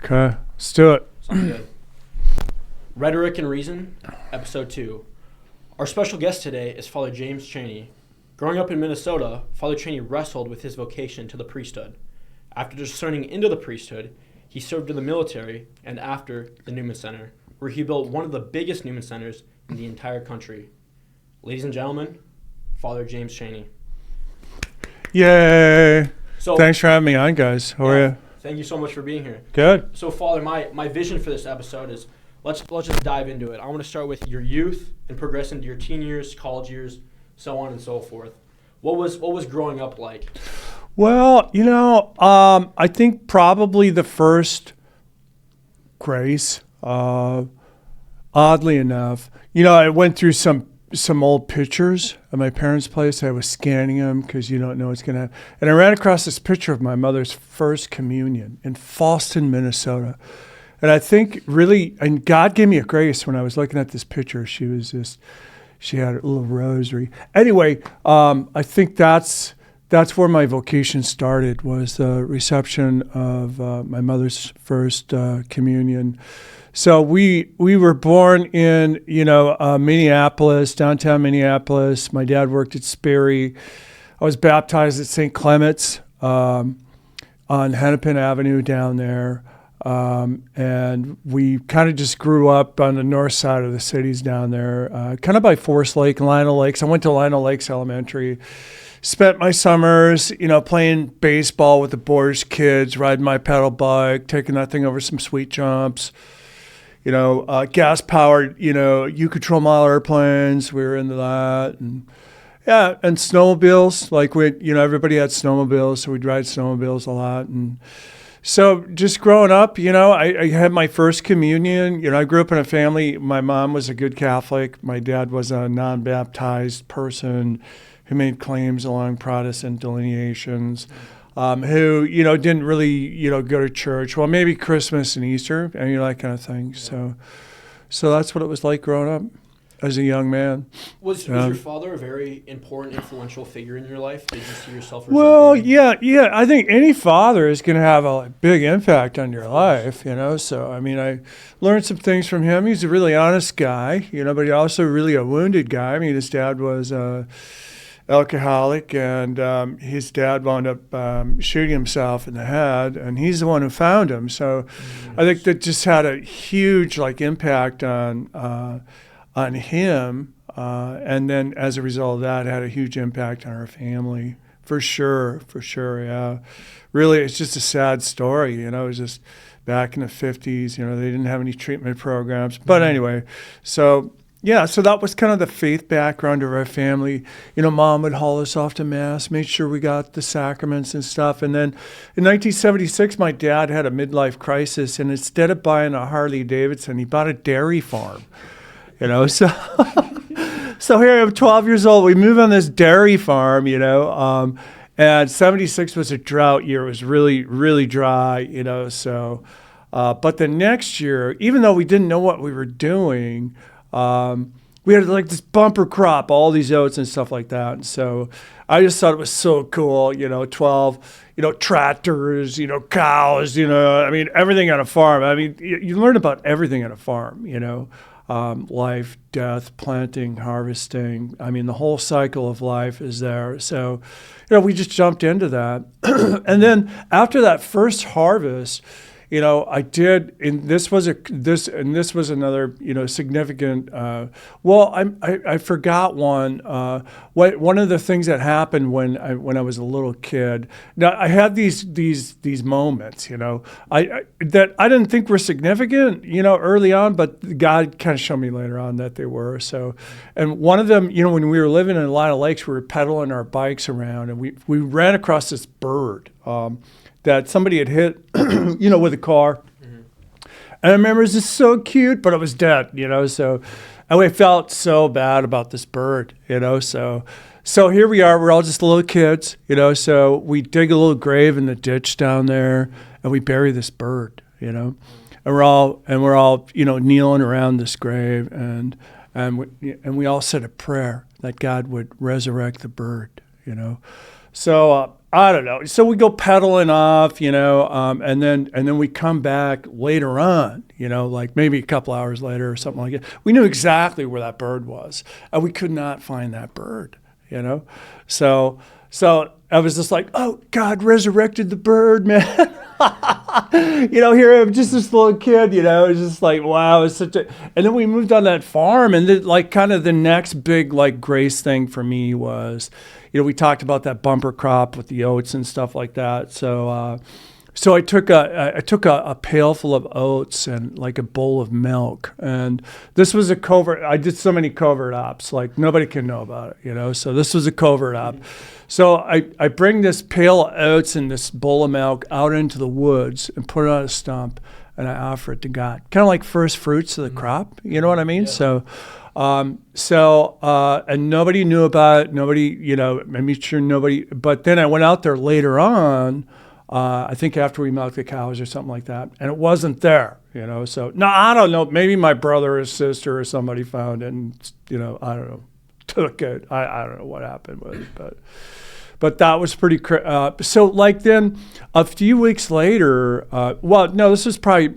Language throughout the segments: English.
Okay, let's do it. Sounds good. Rhetoric and Reason, Episode 2. Our special guest today is Father James Cheney. Growing up in Minnesota, Father Cheney wrestled with his vocation to the priesthood. After discerning into the priesthood, he served in the military and after the Newman Center, where he built one of the biggest Newman Centers in the entire country. Ladies and gentlemen, Father James Cheney. Yay! So, Thanks for having me on, guys. How are you? Thank you so much for being here. Good. So, Father, my vision for this episode is let's just dive into it. I want to start with your youth and progress into your teen years, college years, so on and so forth. What was growing up like? Well, I think probably the first grace, oddly enough, I went through some old pictures at my parents' place. I was scanning them because you don't know what's going to happen. And I ran across this picture of my mother's first communion in Fallston, Minnesota. And I think really, and God gave me a grace when I was looking at this picture. She had a little rosary. Anyway, I think that's where my vocation started, was the reception of my mother's first communion. So we were born in, Minneapolis, downtown Minneapolis. My dad worked at Sperry. I was baptized at St. Clement's on Hennepin Avenue down there. And we kind of just grew up on the north side of the cities down there, kind of by Forest Lake and Lionel Lakes. I went to Lionel Lakes Elementary. Spent my summers, playing baseball with the Boers kids, riding my pedal bike, taking that thing over some sweet jumps. Gas-powered, U-control model airplanes. We were into that. And snowmobiles. Like, everybody had snowmobiles, so we'd ride snowmobiles a lot. And so just growing up, I had my first communion. I grew up in a family. My mom was a good Catholic. My dad was a non-baptized person who made claims along Protestant delineations. Who, didn't really, go to church. Well, maybe Christmas and Easter, and that kind of thing. Yeah. So that's what it was like growing up as a young man. Was your father a very important, influential figure in your life? Did you see yourself? Well, yeah. I think any father is going to have a big impact on your life, So, I learned some things from him. He's a really honest guy, but he also really a wounded guy. His dad was alcoholic, and his dad wound up shooting himself in the head, and he's the one who found him. So I think that just had a huge impact on him, and then as a result of that, had a huge impact on our family. For sure, yeah. Really, it's just a sad story, It was just back in the 50s, they didn't have any treatment programs. But anyway, so that was kind of the faith background of our family. Mom would haul us off to Mass, made sure we got the sacraments and stuff. And then in 1976, my dad had a midlife crisis, and instead of buying a Harley Davidson, he bought a dairy farm. So so here I'm 12 years old. We move on this dairy farm, and 76 was a drought year. It was really, really dry, So, but the next year, even though we didn't know what we were doing, we had this bumper crop, all these oats and stuff like that. And so I just thought it was so cool, 12, tractors, cows, everything on a farm. You learn about everything on a farm, life, death, planting, harvesting. The whole cycle of life is there. So, we just jumped into that. And then after that first harvest, I did, and this was another, significant. I forgot one. One of the things that happened when I was a little kid. Now I had these moments, that I didn't think were significant, early on, but God kind of showed me later on that they were. So, and one of them, when we were living in Lionel Lakes, we were pedaling our bikes around, and we ran across this bird. That somebody had hit, with a car. Mm-hmm. And I remember it was just so cute, but it was dead, so, and we felt so bad about this bird, so here we are, we're all just little kids, so we dig a little grave in the ditch down there, and we bury this bird, and we're all, kneeling around this grave, and we all said a prayer that God would resurrect the bird, I don't know. So we go pedaling off, and then we come back later on, like maybe a couple hours later or something like that. We knew exactly where that bird was, and we could not find that bird, So I was just like, oh, God resurrected the bird, man. Here I'm just this little kid, it's just like, wow, it's such a. And then we moved on that farm, and then, like, kind of the next big, like, grace thing for me was, we talked about that bumper crop with the oats and stuff like that. So I took a pail full of oats and like a bowl of milk, and this was a covert. I did so many covert ops, like nobody can know about it, So this was a covert op. So I bring this pail of oats and this bowl of milk out into the woods and put it on a stump, and I offer it to God, kind of like first fruits of the crop. You know what I mean? Yeah. And nobody knew about it. Nobody, I'm sure nobody. But then I went out there later on. I think after we milked the cows or something like that, and it wasn't there, So no, I don't know. Maybe my brother or sister or somebody found it, and I don't know, took it. I don't know what happened with it, but that was pretty. So like then, a few weeks later, this was probably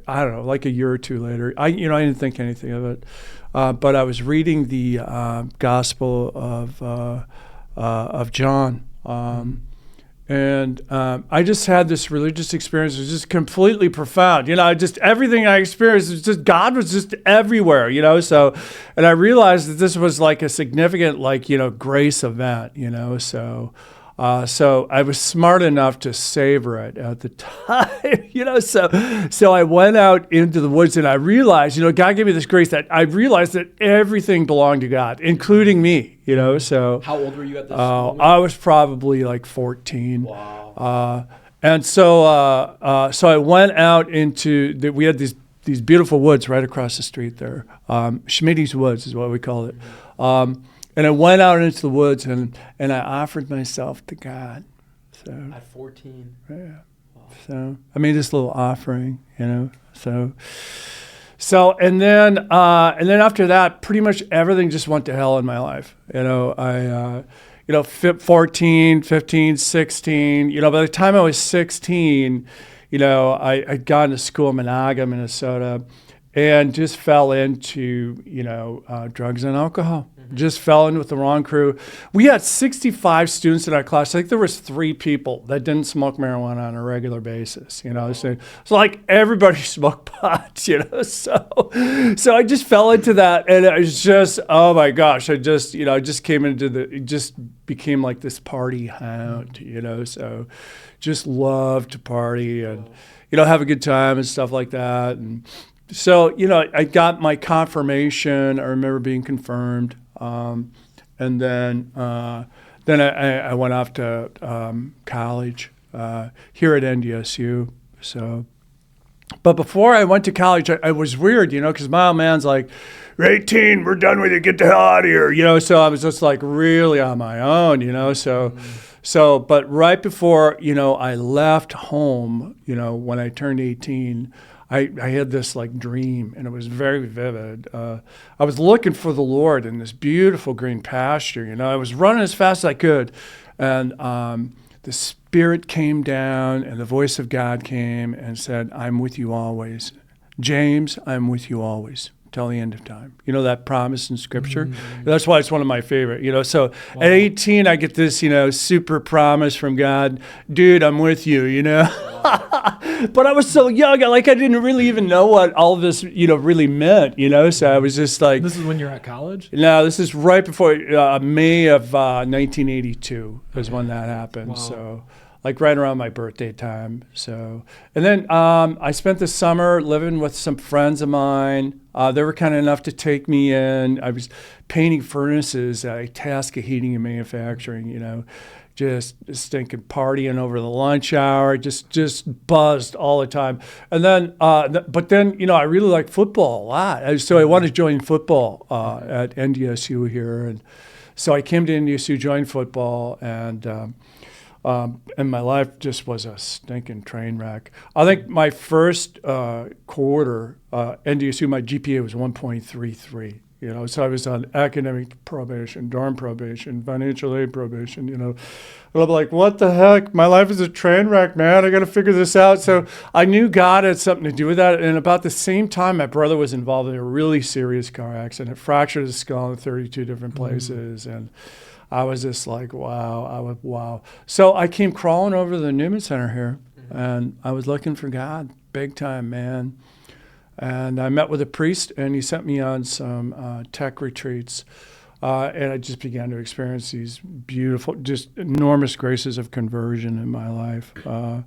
I don't know, like a year or two later. I didn't think anything of it, but I was reading the Gospel of John. And I just had this religious experience. It was just completely profound. Everything I experienced was just, God was just everywhere, So, and I realized that this was like a significant, grace event, So I was smart enough to savor it at the time, So I went out into the woods and I realized, God gave me this grace that I realized that everything belonged to God, including me, So how old were you at this moment? I was probably like 14. Wow. And so I went out into we had these beautiful woods right across the street there. Schmitty's Woods is what we call it. And I went out into the woods and I offered myself to God. So at 14. Yeah. Wow. So I made this little offering, So and then after that, pretty much everything just went to hell in my life. I 14, 15, 16. By the time I was 16, I'd gone to school in Monaga, Minnesota, and just fell into drugs and alcohol. Just fell in with the wrong crew. We had 65 students in our class. I think there was 3 people that didn't smoke marijuana on a regular basis. So like everybody smoked pot. So I just fell into that, and it was just, oh my gosh! I just came into it just became like this party hound. So just loved to party and have a good time and stuff like that. And so I got my confirmation. I remember being confirmed. And then I went off to college here at NDSU. So, but before I went to college, I was weird, because my old man's like, "You're 18, we're done with you, get the hell out of here," So I was just like really on my own, So, but right before I left home, when I turned 18. I had this like dream, and it was very vivid. I was looking for the Lord in this beautiful green pasture. I was running as fast as I could, and the Spirit came down, and the voice of God came and said, "I'm with you always. James, I'm with you always till the end of time." That promise in Scripture? Mm-hmm. That's why it's one of my favorite, So wow. At 18, I get this, super promise from God. Dude, I'm with you, Wow. But I was so young, I didn't really even know what all of this, really meant, So I was just like... This is when you're at college? No, this is right before May of 1982 is when that happened, Wow. So... like right around my birthday time. So, and then I spent the summer living with some friends of mine. They were kind of enough to take me in. I was painting furnaces at Itasca Heating and Manufacturing, just stinking partying over the lunch hour, just buzzed all the time. And then, but then, I really liked football a lot. So I wanted to join football at NDSU here. And so I came to NDSU, joined football, and my life just was a stinking train wreck. I think my first quarter, NDSU, my GPA was 1.33, So I was on academic probation, dorm probation, financial aid probation, And I'm like, what the heck? My life is a train wreck, man. I got to figure this out. So I knew God had something to do with that. And about the same time, my brother was involved in a really serious car accident. It fractured his skull in 32 different places. And I was just like, wow. So I came crawling over to the Newman Center here, and I was looking for God, big time, man. And I met with a priest, and he sent me on some tech retreats. And I just began to experience these beautiful, just enormous graces of conversion in my life. And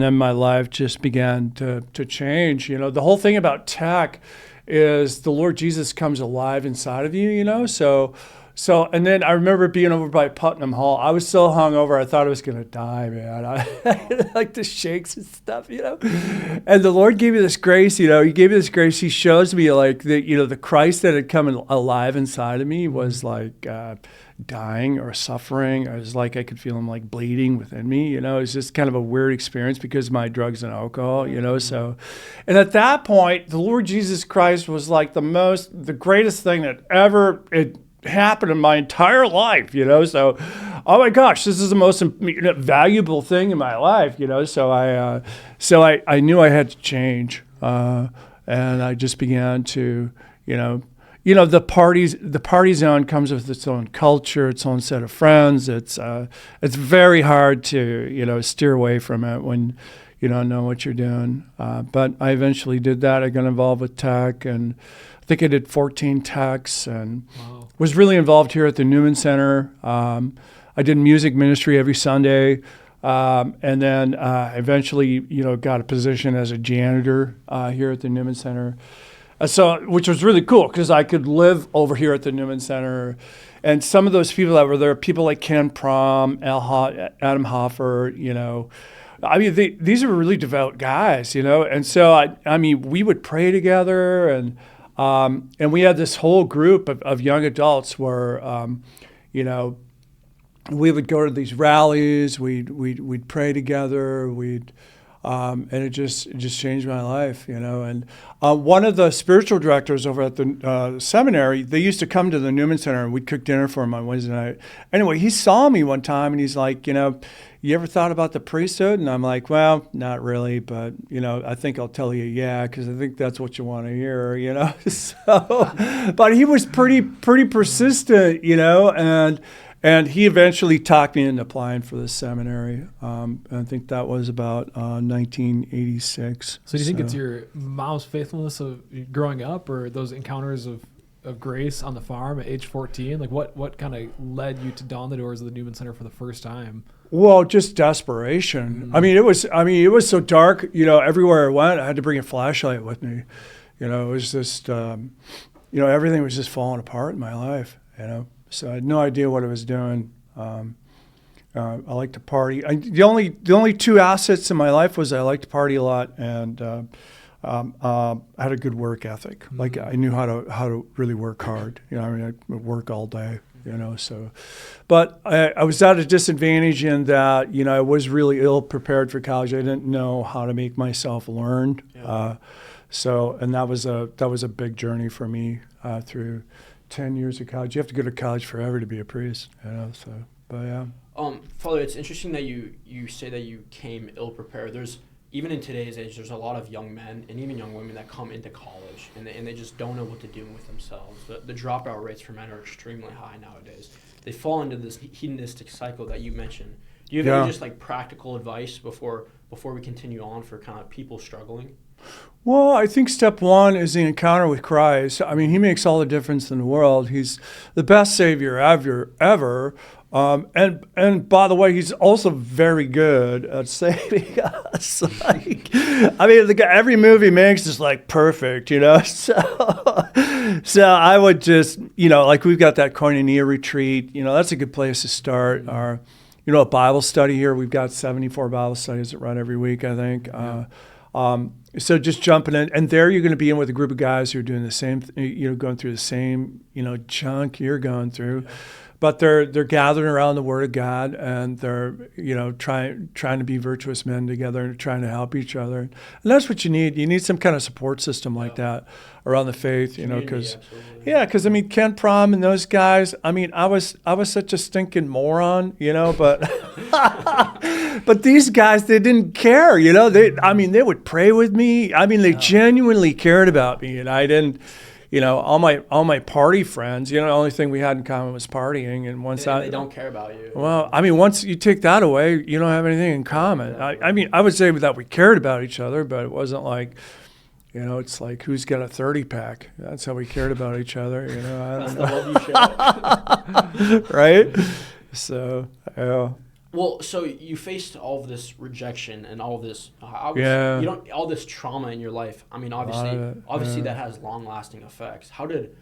then my life just began to change. The whole thing about tech is the Lord Jesus comes alive inside of you, So, and then I remember being over by Putnam Hall. I was so hungover, I thought I was going to die, man. I had like the shakes and stuff, And the Lord gave me this grace, He gave me this grace. He shows me like the Christ that had come alive inside of me was like dying or suffering. It was like I could feel Him like bleeding within me, It was just kind of a weird experience because of my drugs and alcohol, So, and at that point, the Lord Jesus Christ was like the greatest thing that ever happened in my entire life, So, oh my gosh, this is the most valuable thing in my life, So I knew I had to change, and I just began to, the party zone comes with its own culture, its own set of friends. It's very hard to steer away from it when you don't know what you're doing. But I eventually did that. I got involved with tech, and I think I did 14 techs, and was really involved here at the Newman Center. I did music ministry every Sunday, and then eventually, got a position as a janitor here at the Newman Center. Which was really cool because I could live over here at the Newman Center. And some of those people that were there, people like Ken Prom, Adam Hoffer, these are really devout guys, And so, we would pray together, and we had this whole group of young adults where, we would go to these rallies, we'd pray together, and it just changed my life, And one of the spiritual directors over at the seminary, they used to come to the Newman Center, and we'd cook dinner for him on Wednesday night. Anyway, he saw me one time, and he's like, you ever thought about the priesthood? And I'm like, well, not really, but, I think I'll tell you, yeah, because I think that's what you want to hear, So, but he was pretty persistent, and he eventually talked me into applying for the seminary. I think that was about 1986. So do you think it's your mom's faithfulness of growing up, or those encounters of grace on the farm at age 14? Like what kind of led you to dawn the doors of the Newman Center for the first time? Well, just desperation. Mm-hmm. It was so dark, everywhere I went, I had to bring a flashlight with me. It was just, everything was just falling apart in my life, So I had no idea what I was doing. I like to party. The only two assets in my life was I liked to party a lot, and I had a good work ethic. Mm-hmm. Like I knew how to really work hard. I would work all day. So, but I was at a disadvantage in that I was really ill prepared for college. I didn't know how to make myself learn. Yeah. And that was a big journey for me through 10 years of college. You have to go to college forever to be a priest, but yeah. Father, it's interesting that you say that you came ill-prepared. Even in today's age, there's a lot of young men and even young women that come into college and they just don't know what to do with themselves. The dropout rates for men are extremely high nowadays. They fall into this hedonistic cycle that you mentioned. Do you have any just like practical advice before we continue on for kind of people struggling? Well, I think step one is the encounter with Christ. He makes all the difference in the world. He's the best Savior ever. And by the way, he's also very good at saving us. Every movie he makes is like perfect, So I would just, we've got that Koinonia retreat. That's a good place to start. Our, a Bible study here. We've got 74 Bible studies that run every week, I think. So just jumping in, and there you're going to be in with a group of guys who are doing the same, going through the same, junk you're going through. but they're gathering around the Word of God, and they're trying to be virtuous men together and trying to help each other. And that's what you need. You need some kind of support system like that around the faith, because I mean Ken Prom and those guys. I mean, I was such a stinking moron, but but these guys, they didn't care, they would pray with me. I mean, they genuinely cared about me, and I didn't. All my party friends, the only thing we had in common was partying. And once they don't care about you. Well, I mean, once you take that away, you don't have anything in common. I mean, I would say that we cared about each other, but it wasn't like, it's like who's got a 30-pack. That's how we cared about each other. That's the love you share. Right? So, yeah. Well, so you faced all of this rejection and all of this, all this trauma in your life. I mean, obviously that has long-lasting effects. How did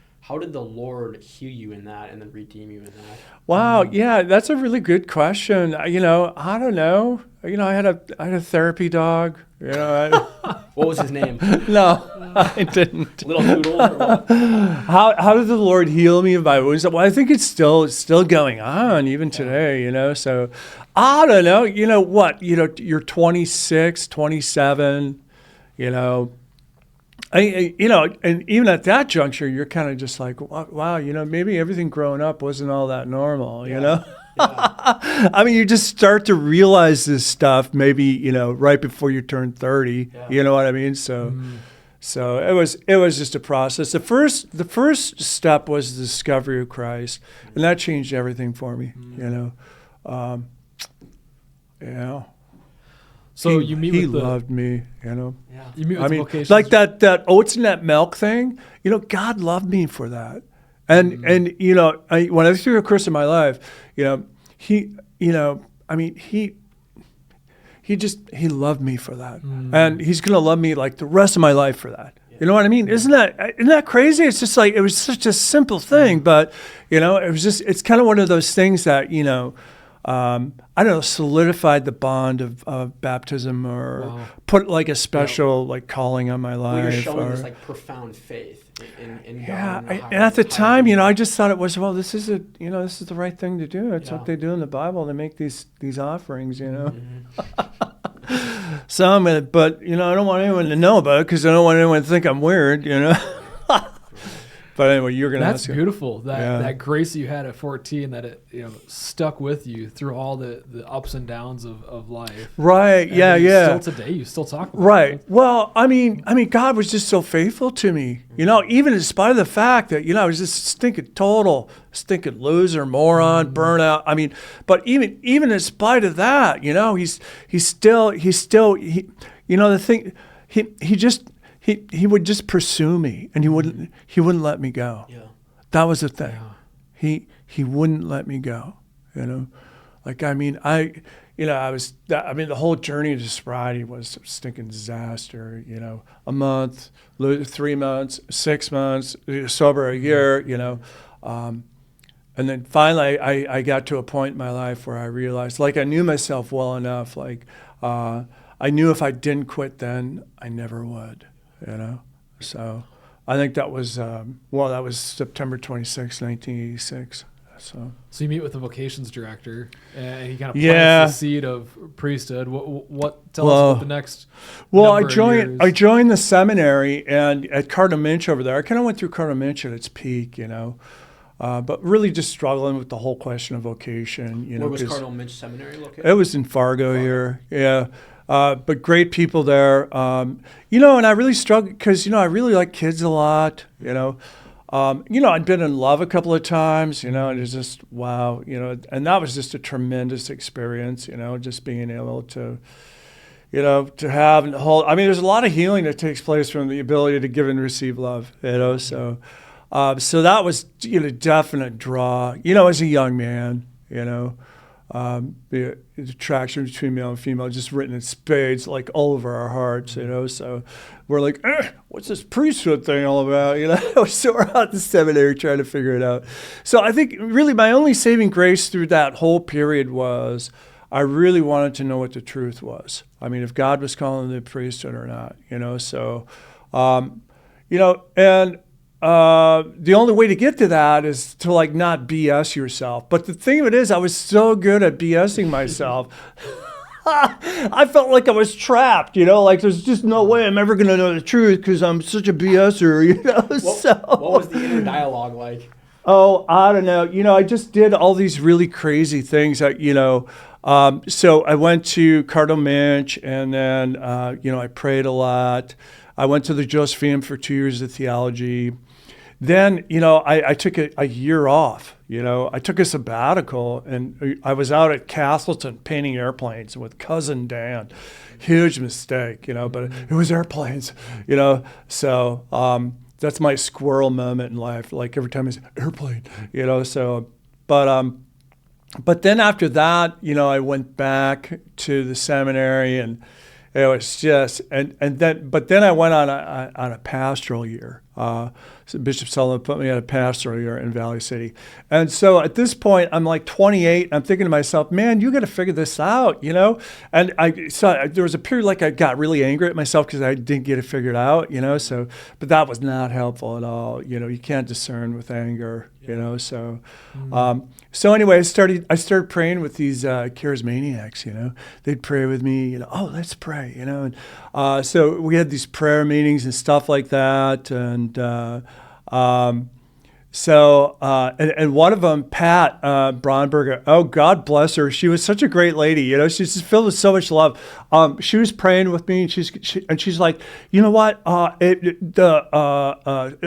the Lord heal you in that and then redeem you in that? Wow, yeah, that's a really good question. I don't know. I had a therapy dog. What was his name? No, I didn't. Little Noodle. Or what? How did the Lord heal me of my wounds? Well, I think it's still going on even today. So I don't know. You're 26, 27. And even at that juncture, you're kind of just like, wow, maybe everything growing up wasn't all that normal. Yeah. I mean, you just start to realize this stuff maybe, right before you turn 30, you know what I mean? So it was just a process. The first step was the discovery of Christ, and that changed everything for me, So you meet he with loved me, You meet with vocations. like that oats and that milk thing, God loved me for that. And when I threw a Chris in my life, he loved me for that, and he's gonna love me like the rest of my life for that. You know what I mean? Isn't that crazy? It's just like it was such a simple thing, but it's kind of one of those things that I don't know, solidified the bond of baptism, or put like a special like calling on my life. Well, you're showing this like profound faith in God. And at the time, I just thought it was, well, this is the right thing to do. It's what they do in the Bible. They make these offerings, Some, but I don't want anyone to know about it because I don't want anyone to think I'm weird, But anyway, you're going to ask. That's beautiful. That grace that you had at 14, that it stuck with you through all the ups and downs of life. Right. And still today, you still talk about it. Right. Well, I mean, God was just so faithful to me. Even in spite of the fact that I was just stinking loser, moron, burnout. I mean, but even in spite of that, he's still the thing. He would just pursue me, and he wouldn't let me go. Yeah. That was the thing. Yeah. He wouldn't let me go. Like the whole journey to sobriety was a stinking disaster. A month, 3 months, 6 months, sober a year. And then finally, I got to a point in my life where I realized, like, I knew myself well enough. Like, I knew if I didn't quit then, I never would. So I think that was September 26, 1986. So you meet with the vocations director, and he kind of plants the seed of priesthood. Tell us about the next. Well, I joined the seminary, and at Cardinal Minch over there, I kind of went through Cardinal Minch at its peak, but really just struggling with the whole question of vocation. Where was Cardinal Minch Seminary located? It was in Fargo here. Yeah. But great people there, and I really struggled because, I really like kids a lot, I'd been in love a couple of times, and it's just, wow, and that was just a tremendous experience, just being able to, to have the whole, there's a lot of healing that takes place from the ability to give and receive love, so that was, definite draw, as a young man, the attraction between male and female just written in spades like all over our hearts, so we're like, what's this priesthood thing all about, so we're out at the seminary trying to figure it out. So I think really my only saving grace through that whole period was I really wanted to know what the truth was. If God was calling the priesthood or not, so and the only way to get to that is to like not BS yourself. But the thing of it is, I was so good at BSing myself. I felt like I was trapped, like there's just no way I'm ever going to know the truth because I'm such a BSer, What was the inner dialogue like? Oh, I don't know. I just did all these really crazy things that, so I went to Cardinal Minch and then, I prayed a lot. I went to the Josephine for 2 years of theology. Then, I took a year off. I took a sabbatical and I was out at Castleton painting airplanes with cousin Dan. Huge mistake, but it was airplanes, So that's my squirrel moment in life. Like every time I say airplane, So, but then after that, I went back to the seminary and it was just but then I went on a pastoral year. So Bishop Sullivan put me on a pastoral year in Valley City. And so at this point, I'm like 28. I'm thinking to myself, man, you got to figure this out, And there was a period like I got really angry at myself because I didn't get it figured out, So, but that was not helpful at all. You can't discern with anger, So, so anyway, I started praying with these charismaniacs, They'd pray with me, oh, let's pray, And so we had these prayer meetings and stuff like that, and and one of them, Pat Braunberger, oh, God bless her. She was such a great lady. She's just filled with so much love. She was praying with me, and she's like, you know what?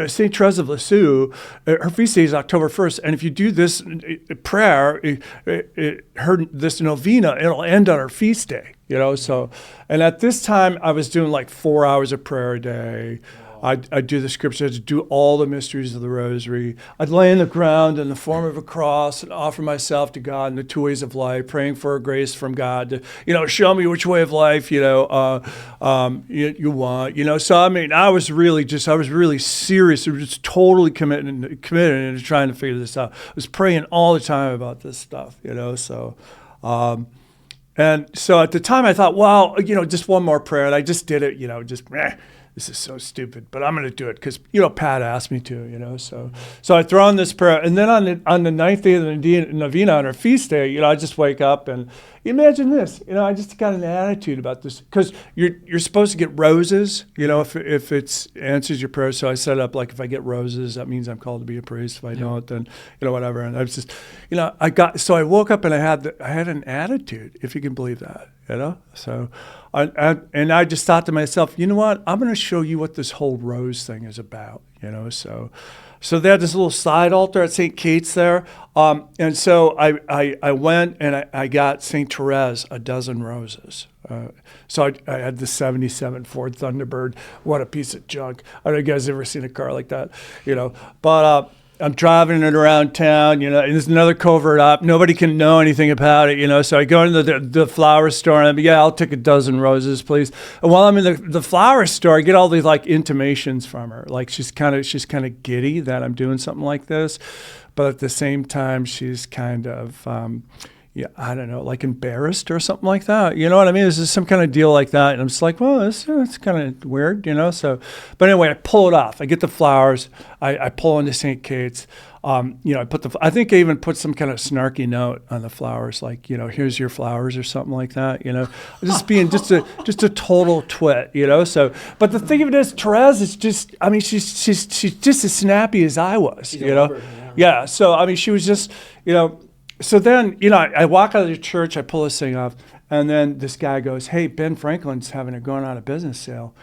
St. Therese of Lisieux, her feast day is October 1st, and if you do this prayer, this novena, it'll end on her feast day. So, and at this time, I was doing like 4 hours of prayer a day. I'd do the scriptures, I'd do all the mysteries of the rosary. I'd lay on the ground in the form of a cross and offer myself to God in the two ways of life, praying for a grace from God to, show me which way of life, you want, So, I mean, I was really serious. I was just totally committed into trying to figure this out. I was praying all the time about this stuff, So, and so at the time I thought, well, just one more prayer. And I just did it, this is so stupid, but I'm going to do it because, Pat asked me to, So I throw in this prayer. And then on the ninth day of the novena, on our feast day, I just wake up and imagine this, I just got an attitude about this because you're supposed to get roses, if it answers your prayer. So I set up like if I get roses, that means I'm called to be a priest. If I don't, then, whatever. And I was just, so I woke up and I had an attitude, if you can believe that, So and I just thought to myself, you know what? I'm going to show you what this whole rose thing is about, So they had this little side altar at St. Kate's there. And so I went and I got St. Therese a dozen roses. So I had the 77 Ford Thunderbird. What a piece of junk. I don't know if you guys ever seen a car like that, But I'm driving it around town, and there's another covert up. Nobody can know anything about it, So I go into the flower store and I'll take a dozen roses, please. And while I'm in the flower store, I get all these like intimations from her. Like she's kind of giddy that I'm doing something like this, but at the same time, she's kind of, I don't know, like embarrassed or something like that. You know what I mean? This is some kind of deal like that. And I'm just like, well, it's kind of weird, So, but anyway, I pull it off. I get the flowers. I pull into St. Kate's. I think I even put some kind of snarky note on the flowers, like, here's your flowers or something like that, just being just a total twit, So, but the thing of it is, Therese is just, I mean, she's just as snappy as I was, Yeah. So, I mean, she was just, So then, I walk out of the church, I pull this thing off, and then this guy goes, hey, Ben Franklin's having a going out of business sale.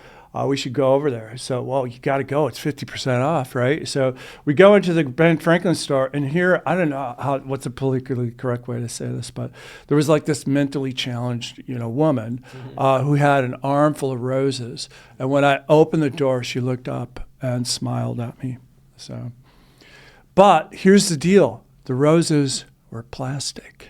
We should go over there. So, well, you got to go. It's 50% off, right? So we go into the Ben Franklin store, and here, I don't know what's a politically correct way to say this, but there was like this mentally challenged, woman who had an armful of roses. And when I opened the door, she looked up and smiled at me. So, but here's the deal. The roses were plastic.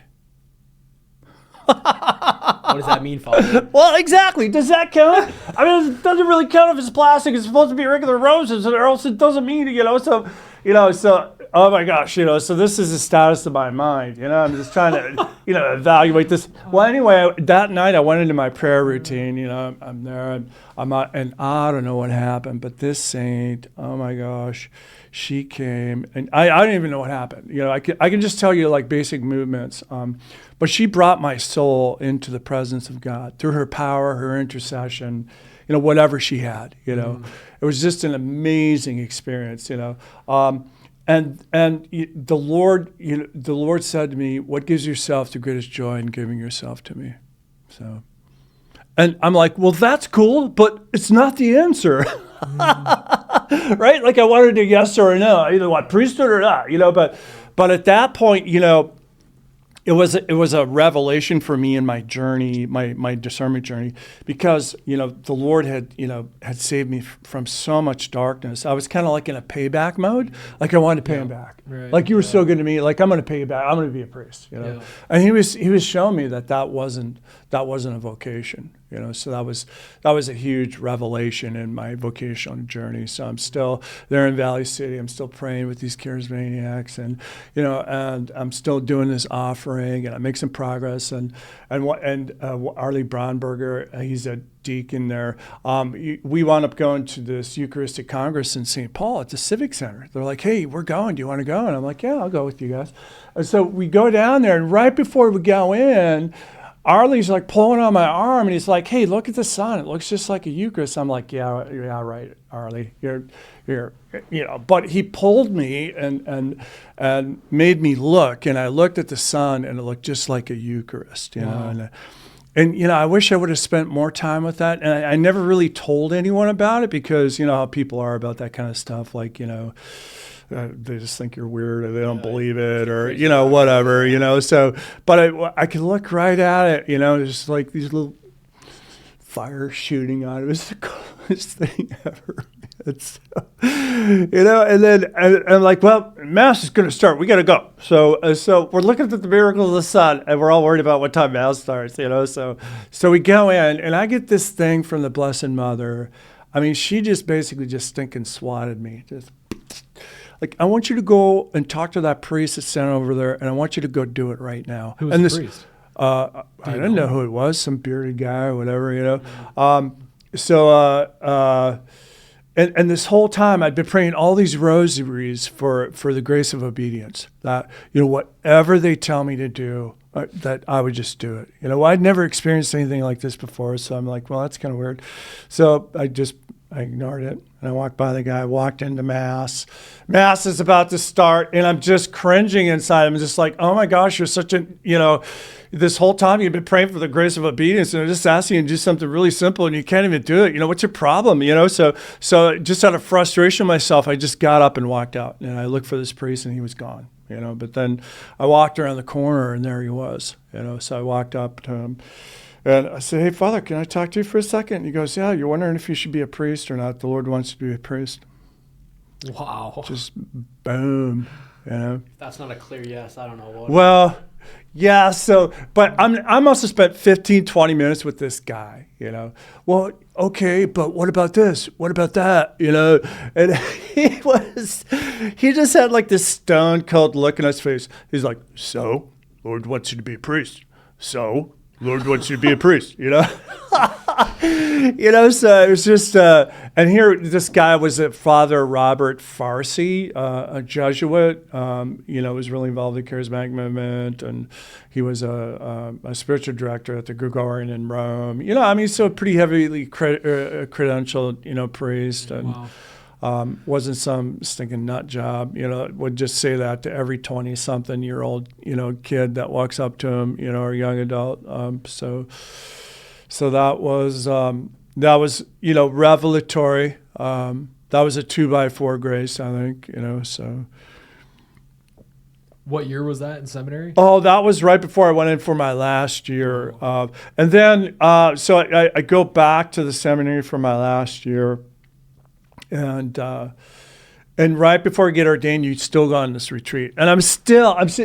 What does that mean, Father? Well, exactly. Does that count? I mean, it doesn't really count if it's plastic. It's supposed to be regular roses, or else it doesn't mean, So oh my gosh, so this is the status of my mind. I'm just trying to, evaluate this. Well, anyway, that night I went into my prayer routine. I'm there, and I don't know what happened, but this saint, oh my gosh, she came, and I don't even know what happened. I can just tell you like basic movements. But she brought my soul into the presence of God through her power, her intercession, whatever she had. It was just an amazing experience. And the Lord said to me, "What gives yourself the greatest joy in giving yourself to me?" So, and I'm like, "Well, that's cool, but it's not the answer." Right? Like I wanted a yes or a no. I either want priesthood or not, but at that point, it was a revelation for me in my journey, my discernment journey, because the Lord had saved me from so much darkness. I was kind of like in a payback mode, like I wanted to pay him back. Right. Like you were so good to me, like I'm going to pay you back. I'm going to be a priest. Yeah. And he was showing me that wasn't a vocation. So that was a huge revelation in my vocational journey. So I'm still there in Valley City. I'm still praying with these charismaniacs, and I'm still doing this offering, and I make some progress. And Arlie Braunberger, he's a deacon there. We wound up going to this Eucharistic Congress in St. Paul at the Civic Center. They're like, "Hey, we're going. Do you want to go?" And I'm like, "Yeah, I'll go with you guys." And so we go down there, and right before we go in, Arlie's like pulling on my arm, and he's like, "Hey, look at the sun. It looks just like a Eucharist." I'm like, "Yeah, right, Arlie. You're." But he pulled me and made me look, and I looked at the sun, and it looked just like a Eucharist. Wow. And I wish I would have spent more time with that. And I never really told anyone about it because how people are about that kind of stuff, like they just think you're weird or they don't believe it or, whatever, so, but I could look right at it, just like these little fires shooting out. It was the coolest thing ever. It's, and then I'm like, well, Mass is going to start. We got to go. So we're looking at the miracle of the sun, and we're all worried about what time Mass starts, So we go in, and I get this thing from the Blessed Mother. I mean, she just basically just stinking swatted me. Just like, I want you to go and talk to that priest that's standing over there, and I want you to go do it right now. Who was the priest? I didn't know who it was, some bearded guy or whatever, And this whole time I'd been praying all these rosaries for the grace of obedience. That, whatever they tell me to do, that I would just do it. I'd never experienced anything like this before, so I'm like, well, that's kind of weird. So I ignored it, and I walked by the guy, walked into Mass. Mass is about to start, and I'm just cringing inside. I'm just like, oh my gosh, you're such a, this whole time you've been praying for the grace of obedience, and I'm just asking you to do something really simple, and you can't even do it. What's your problem? So just out of frustration myself, I just got up and walked out, and I looked for this priest, and he was gone. But then I walked around the corner, and there he was. So I walked up to him. And I said, "Hey, Father, can I talk to you for a second?" And he goes, "Yeah, you're wondering if you should be a priest or not. The Lord wants you to be a priest." Wow. Just boom, If that's not a clear yes, I don't know what. Well, yeah, but I must have spent 15, 20 minutes with this guy, Well, okay, but what about this? What about that? And he just had like this stone cold look in his face. He's like, "So, Lord wants you to be a priest. So, Lord wants you to be a priest," So it was just, and here this guy was Father Robert Farsi, a Jesuit, was really involved in the charismatic movement, and he was a spiritual director at the Gregorian in Rome. So a pretty heavily credentialed, priest, and wasn't some stinking nut job, would just say that to every 20-something-year-old, kid that walks up to him, or young adult. So that was revelatory. That was a 2x4 grace, I think, so. What year was that in seminary? Oh, that was right before I went in for my last year. And then, so I go back to the seminary for my last year. And right before I get ordained, you still go on this retreat. And I'm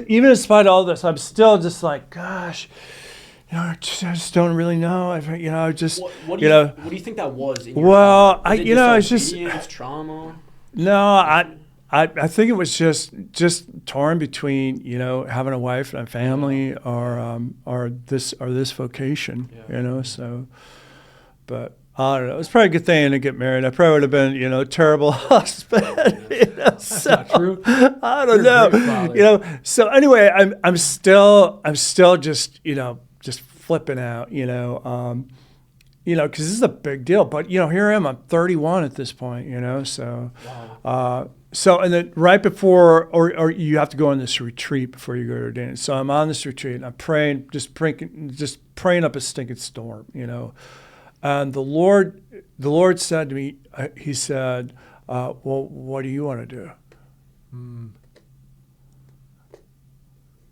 even in spite of all this, I'm still just like, gosh, I just don't really know. What do you think that was? It's just trauma. No, I think it was just torn between, you know, having a wife and a family or this vocation, you know, so, but I don't know. It's probably a good thing to get married. I probably would have been, you know, a terrible husband. You know, That's not true. I don't You're a great know. father. You know, so anyway, I'm still just, you know, just flipping out, you know, because this is a big deal. But, you know, here I am. I'm 31 at this point, you know, so. Wow. So, and then right before, or you have to go on this retreat before you go to ordain. So I'm on this retreat and I'm praying, just praying up a stinking storm, you know. And the Lord said to me, he said, well, what do you want to do?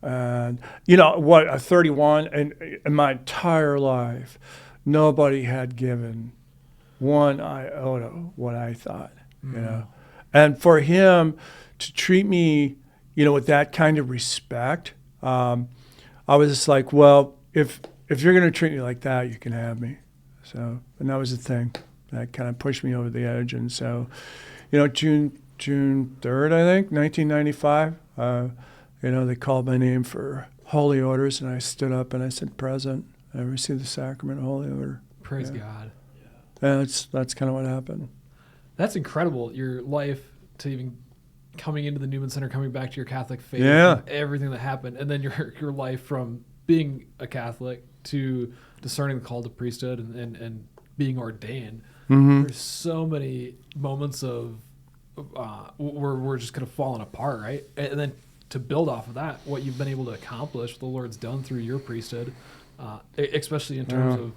And, you know, what, at 31, and in my entire life, nobody had given one iota what I thought, you know. And for him to treat me, you know, with that kind of respect, I was just like, well, if you're going to treat me like that, you can have me. So, and that was the thing that kind of pushed me over the edge. And so, you know, June 3rd, I think, 1995, you know, they called my name for holy orders, and I stood up and I said, present. I received the sacrament of holy order. Praise God. And that's kind of what happened. That's incredible. Your life to even coming into the Newman Center, coming back to your Catholic faith, Yeah. and everything that happened, and then your life from being a Catholic to discerning the call to priesthood and being ordained. Mm-hmm. There's so many moments of where we're just kind of falling apart, right? And then to build off of that, what you've been able to accomplish, the Lord's done through your priesthood, especially in terms of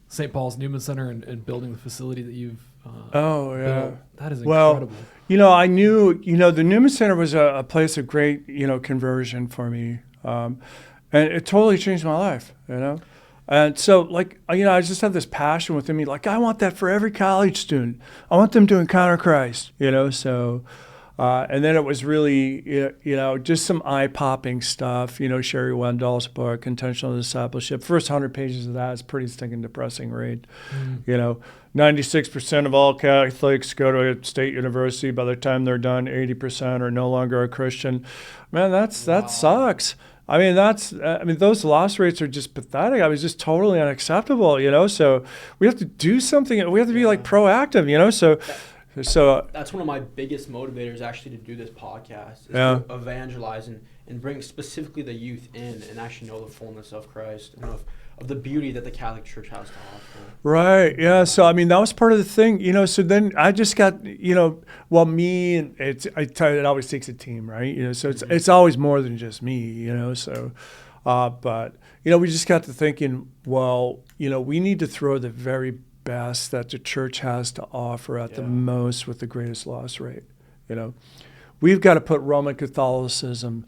St. Paul's Newman Center and building the facility that you've built. That is incredible. You know, I knew, you know, the Newman Center was a place of great, you know, conversion for me. And it totally changed my life, you know. And so, like, you know, I just have this passion within me. Like, I want that for every college student. I want them to encounter Christ, you know. So, and then it was really, you know, just some eye-popping stuff. You know, Sherry Wendell's book, Intentional Discipleship. First 100 pages of that is pretty stinking depressing read. You know, 96% of all Catholics go to a state university. By the time they're done, 80% are no longer a Christian. Man, that sucks. I mean, those loss rates are just pathetic. I was just totally unacceptable, you know. So we have to do something. We have to be like proactive, you know. So that's one of my biggest motivators actually to do this podcast is to evangelize and bring specifically the youth in and actually know the fullness of Christ and of the beauty that the Catholic Church has to offer. Right. Yeah. So, I mean, that was part of the thing, you know. So then I just got, you know, well, me and I tell you, it always takes a team, right? You know, so it's always more than just me, you know. So, but, you know, we just got to thinking, well, you know, we need to throw the very best that the church has to offer at the most with the greatest loss rate, you know. We've got to put Roman Catholicism,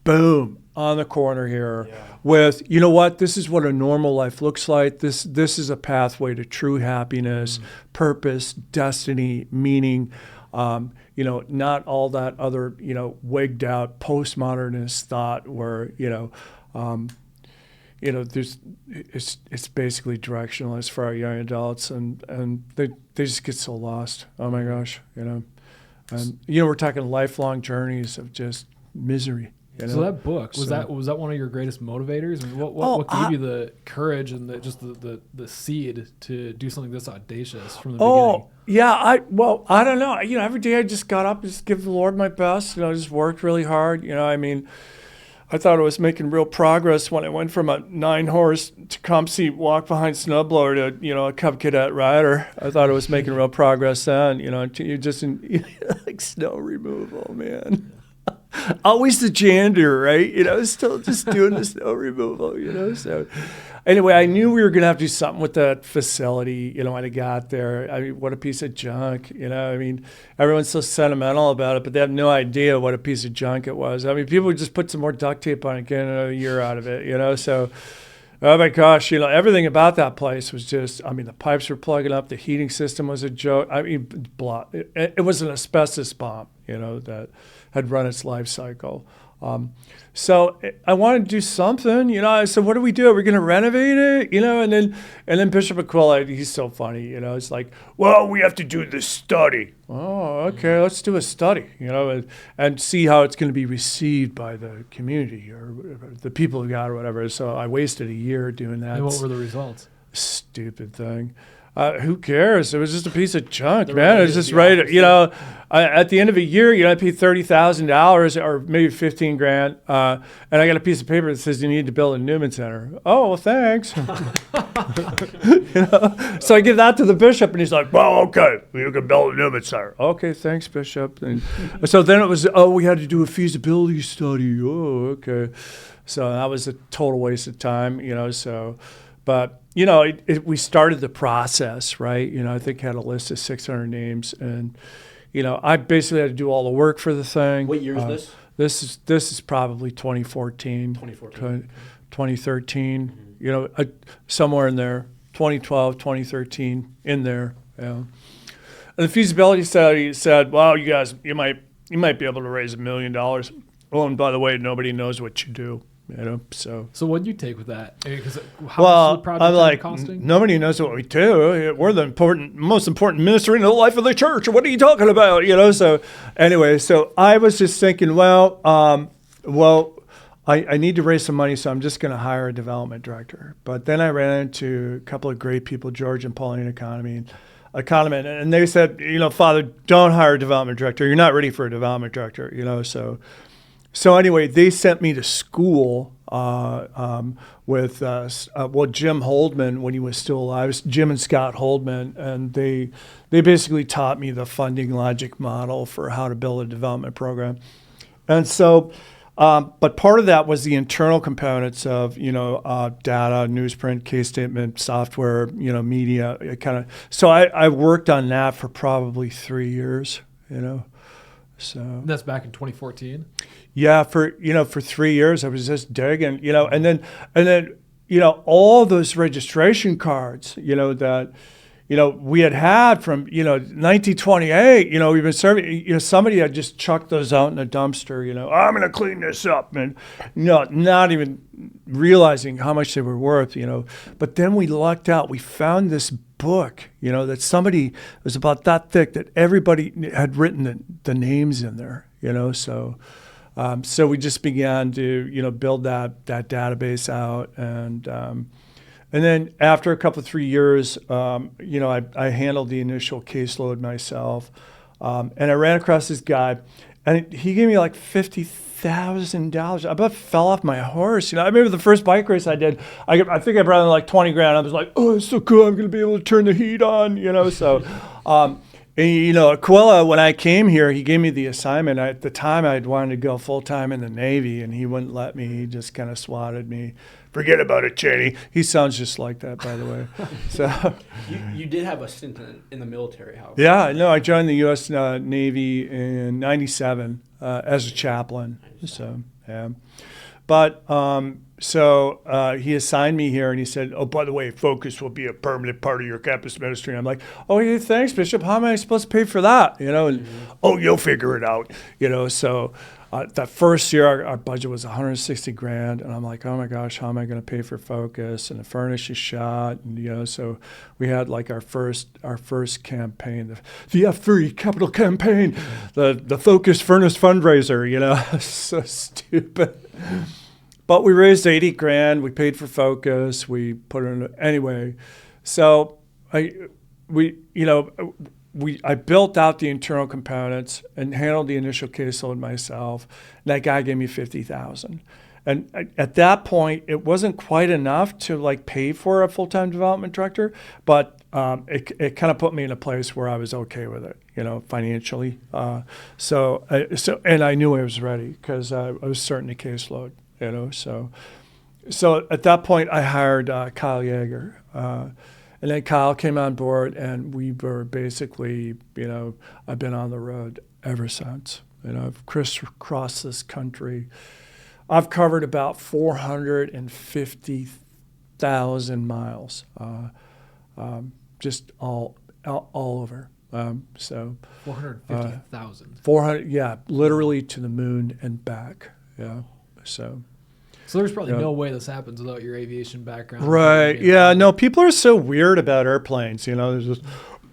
boom, on the corner here with, you know what, this is what a normal life looks like. This is a pathway to true happiness, purpose, destiny, meaning, you know, not all that other, you know, wigged out postmodernist thought where, you know, it's basically directionless for our young adults and they just get so lost. Oh my gosh, you know. And, you know, we're talking lifelong journeys of just misery. You know? So that book, was that one of your greatest motivators? I mean, what gave you the courage and the seed to do something this audacious from the beginning? Yeah, I don't know. You know, every day I just got up and just give the Lord my best. You know, I just worked really hard. You know, I mean, I thought I was making real progress when I went from a 9-horse Tecumseh walk behind snowblower to, you know, a Cub Cadet rider. I thought I was making real progress then. You know, you just like snow removal, man. Always the janitor, right? You know, still just doing the snow removal, you know. So anyway, I knew we were going to have to do something with that facility, you know, when I got there. I mean, what a piece of junk, you know. I mean, everyone's so sentimental about it, but they have no idea what a piece of junk it was. I mean, people would just put some more duct tape on it, get another year out of it, you know. So, oh my gosh, you know, everything about that place was just, I mean, the pipes were plugging up. The heating system was a joke. I mean, it was an asbestos bomb, you know, that had run its life cycle. So I wanted to do something, I said, what do we do? Are we going to renovate it? And then Bishop Aquila, he's so funny, it's like, well, we have to do this study. Oh, okay, let's do a study, and see how it's going to be received by the community or the people of God or whatever. So I wasted a year doing that. And what were the results? Stupid thing. Who cares? It was just a piece of junk, The man. It was just right. At the end of a year, I paid $30,000 or maybe $15,000, and I got a piece of paper that says you need to build a Newman Center. Oh, well, thanks. So I give that to the bishop, and he's like, "Well, okay, you can build a Newman Center." Okay, thanks, bishop. And so then it was, we had to do a feasibility study. Oh, okay. So that was a total waste of time, So, but. We started the process, right? I think I had a list of 600 names, and I basically had to do all the work for the thing. What year is this? This is probably 2014, 2013. Somewhere in there, 2012, 2013, in there. Yeah. And the feasibility study said, well, you guys, you might be able to raise $1 million. Oh, and by the way, nobody knows what you do. So what do you take with that? Because well, much is the project I'm like, costing? nobody knows what we do. We're the most important ministry in the life of the church. What are you talking about? So anyway, so I was just thinking, well, I need to raise some money, so I'm just going to hire a development director. But then I ran into a couple of great people, George and Pauline Economy, and they said, Father, don't hire a development director. You're not ready for a development director. So anyway, they sent me to school with Jim Holdman when he was still alive, Jim and Scott Holdman, and they basically taught me the funding logic model for how to build a development program. And so, but part of that was the internal components of data, newsprint, case statement, software, media, So I worked on that for probably 3 years, So That's back in 2014. Yeah, for 3 years I was just digging, and then all those registration cards, that we had from 1928, we've been serving, somebody had just chucked those out in a dumpster, I'm going to clean this up, and not even realizing how much they were worth, But then we lucked out. We found this book, that somebody was about that thick that everybody had written the names in there, So we just began to, build that database out, and then after a couple of 3 years, I handled the initial caseload myself, and I ran across this guy, and he gave me like $50,000. I about fell off my horse. I remember the first bike race I did. I think I brought in like $20,000. I was like, oh, it's so cool. I'm going to be able to turn the heat on. So. And, Aquila, when I came here, he gave me the assignment. At the time, I'd wanted to go full-time in the Navy, and he wouldn't let me. He just kind of swatted me. Forget about it, Cheney. He sounds just like that, by the way. So you did have a stint in the military, however. Yeah, no, I joined the U.S. Navy in '97 as a chaplain. So, yeah. But he assigned me here, and he said, oh, by the way, Focus will be a permanent part of your campus ministry. And I'm like, oh, yeah, thanks, Bishop. How am I supposed to pay for that? And, oh, you'll figure it out. So that first year, our budget was $160,000. And I'm like, oh, my gosh, how am I going to pay for Focus? And the furnace is shot. And, so we had like our first campaign, the F3 capital campaign, the Focus Furnace fundraiser, So stupid. But we raised $80,000. We paid for Focus. We put it in anyway. So I built out the internal components and handled the initial caseload myself. And that guy gave me $50,000. And at that point, it wasn't quite enough to like pay for a full-time development director, but it kind of put me in a place where I was okay with it, financially. So I knew I was ready because I was starting the caseload. So at that point, I hired Kyle Yeager. And then Kyle came on board, and we were basically, I've been on the road ever since. I've crisscrossed this country. I've covered about 450,000 miles, just all over. 450,000. 400, yeah, literally to the moon and back. Yeah. So there's probably Yeah. no way this happens without your aviation background. right. Yeah. No, people are so weird about airplanes. You know, there's just,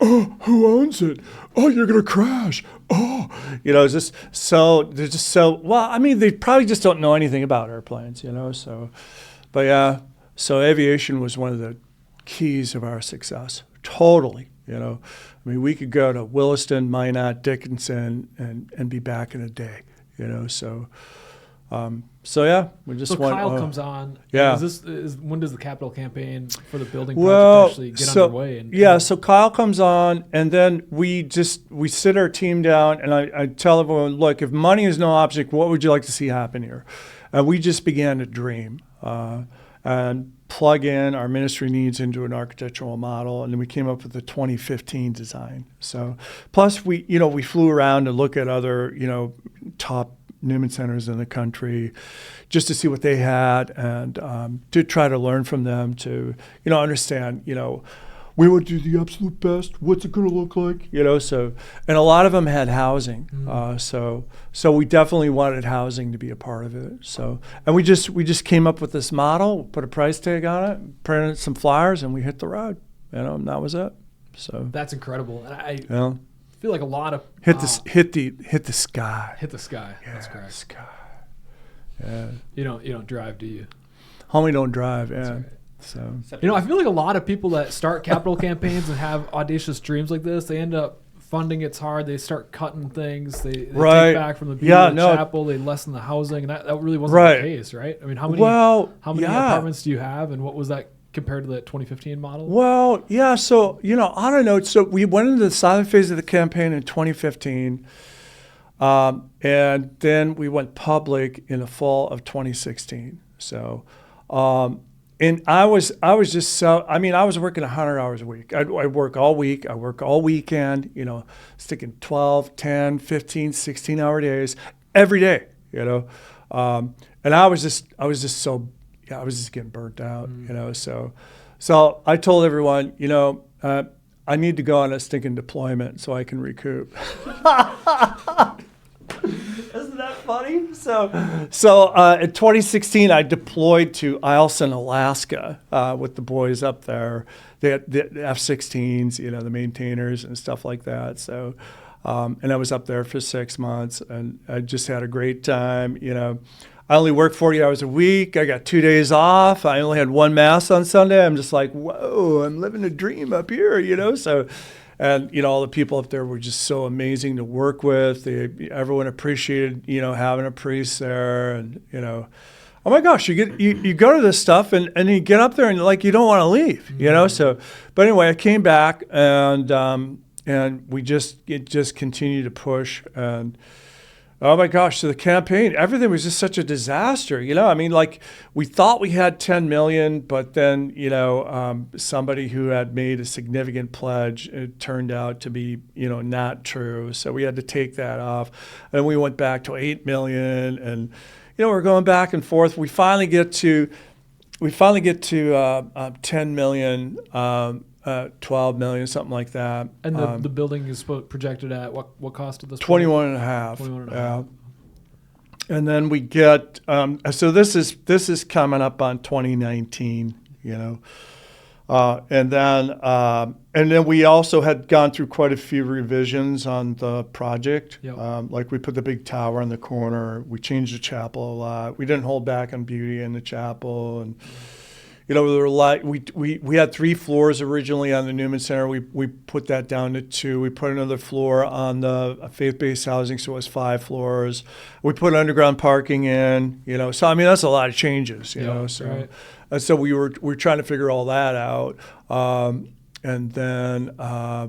oh, who owns it? Oh, you're gonna crash. Oh, you know, it's just so they're just so well. I mean, they probably just don't know anything about airplanes. You know, so, but yeah. So aviation was one of the keys of our success. Totally. You know, I mean, we could go to Williston, Minot, Dickinson, and be back in a day. You know, so. So yeah, we just So want. Kyle comes on. Yeah. When does the capital campaign for the building Well, project actually get so underway? yeah, so Kyle comes on, and then we sit our team down, and I tell everyone, look, if money is no object, what would you like to see happen here? And we just began to dream and plug in our ministry needs into an architectural model, and then we came up with the 2015 design. So plus we flew around to look at other top Newman Centers in the country, just to see what they had and to try to learn from them to, understand, we would do the absolute best. What's it going to look like? So, and a lot of them had housing. So we definitely wanted housing to be a part of it. So, and we just came up with this model, put a price tag on it, printed some flyers, and we hit the road, and that was it. So that's incredible. And I yeah. feel like a lot of hit the sky. Hit the sky. Yeah, that's correct. Sky. Yeah. You don't drive, do you? Homie don't drive. Yeah. Right. So I feel like a lot of people that start capital campaigns and have audacious dreams like this, they end up funding it's hard. They start cutting things. They take back from the chapel. They lessen the housing, and that really wasn't the case, right? I mean, how many apartments do you have, and what was that compared to the 2015 model? Well, yeah. So on a note, so we went into the silent phase of the campaign in 2015, and then we went public in the fall of 2016. So. And I was just so, I was working 100 hours a week. I'd work all week. I work all weekend, sticking 12, 10, 15, 16-hour days every day, And I was just so, I was just getting burnt out, So I told everyone, I need to go on a stinking deployment so I can recoup. Isn't that funny? So in 2016, I deployed to Eielson, Alaska, with the boys up there. They had the F-16s, the maintainers and stuff like that. So, and I was up there for 6 months, and I just had a great time. I only worked 40 hours a week. I got 2 days off. I only had one mass on Sunday. I'm just like, whoa, I'm living a dream up here, So. And, all the people up there were just so amazing to work with. Everyone appreciated, having a priest there. And, oh my gosh, you go to this stuff and you get up there and you don't want to leave, So, but anyway, I came back and it just continued to push. And oh my gosh, so the campaign, everything was just such a disaster, we thought we had 10 million, but then, somebody who had made a significant pledge, it turned out to be, not true. So we had to take that off. And we went back to 8 million and, we're going back and forth. We finally get to 10 million, 12 million, something like that. And the building is projected at what cost at this 21 and a half. 21 and a half. And then we get, so this is coming up on 2019, and then we also had gone through quite a few revisions on the project. Yep. Like we put the big tower in the corner. We changed the chapel a lot. We didn't hold back on beauty in the chapel. And, we had 3 floors originally on the Newman Center. We put that down to 2. We put another floor on the faith-based housing, so it was 5 floors. We put underground parking in, So that's a lot of changes, So, right. So we were trying to figure all that out. And then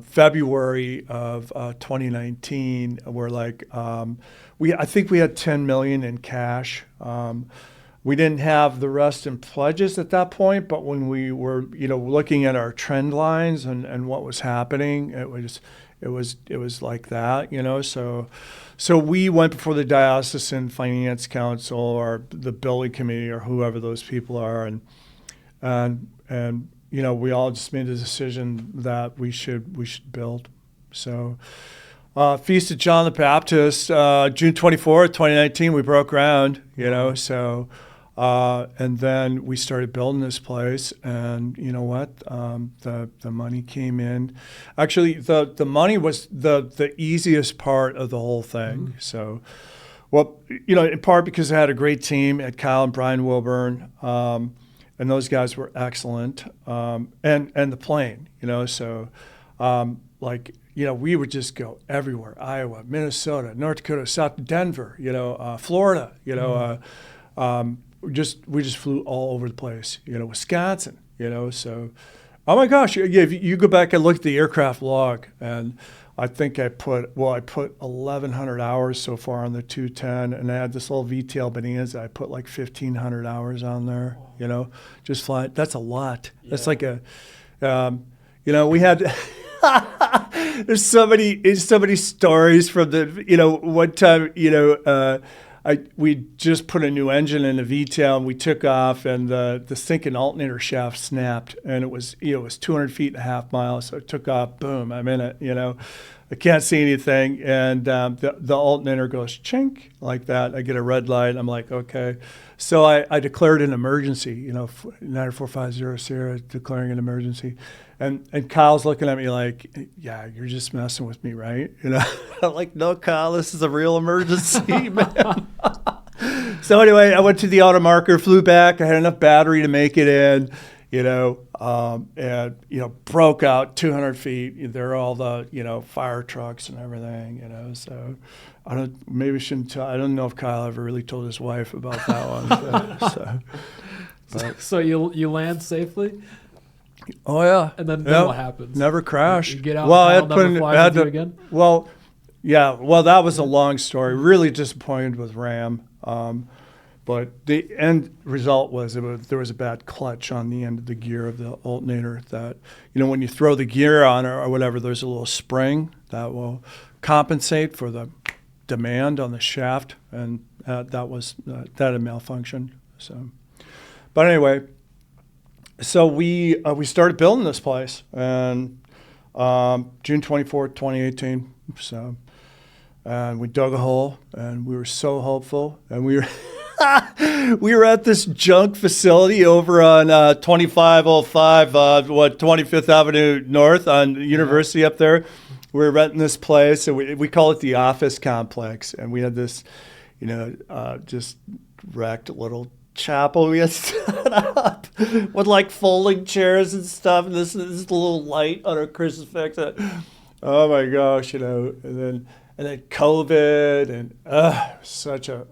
February of 2019, we're I think we had 10 million in cash. We didn't have the rest in pledges at that point, but when we were, looking at our trend lines and what was happening, it was like that, So we went before the Diocesan Finance Council or the building committee or whoever those people are, and we all just made a decision that we should build. So. Feast of John the Baptist, June 24th, 2019, we broke ground, so, and then we started building this place, and you know what, the money came in. Actually, the money was the easiest part of the whole thing. So, well, in part because I had a great team at Kyle and Brian Wilburn, and those guys were excellent, and the plane, so, we would just go everywhere: Iowa, Minnesota, North Dakota, South Denver, Florida, we just flew all over the place, Wisconsin, so, oh my gosh, if you go back and look at the aircraft log, and I think I put 1,100 hours so far on the 210, and I had this little VTL Bonanza. I put like 1,500 hours on there, just flying. That's a lot. Yeah. That's like we had. There's so many stories from the, one time, we just put a new engine in the VTL, and we took off, and the sinking alternator shaft snapped, and it was 200 feet and a half miles. So it took off, boom, I'm in it, I can't see anything. And the alternator goes chink like that. I get a red light. I'm like, okay. So I declared an emergency, 94500 Sierra declaring an emergency. And Kyle's looking at me like, yeah, you're just messing with me, right? I'm like, no, Kyle, this is a real emergency, man. So anyway, I went to the auto marker, flew back. I had enough battery to make it in, and, broke out 200 feet. There are all the, fire trucks and everything, so I don't know if Kyle ever really told his wife about that one. So you land safely? Oh yeah, and then what happens? Never crashed. You get out. Well, I had to again. Well, yeah. Well, that was a long story. Really disappointed with Ram, but the end result was there was a bad clutch on the end of the gear of the alternator. That when you throw the gear on or whatever, there's a little spring that will compensate for the demand on the shaft, and that had malfunctioned. So, but anyway. So we started building this place, and June 24th, 2018. So, and we dug a hole, and we were so hopeful, and we were at this junk facility over on 2505, 25th Avenue North on University up there. We were renting this place, and we call it the office complex, and we had this, just wrecked little chapel we had set up with like folding chairs and stuff, and this little light on our crucifix. Oh my gosh, and then COVID, and such a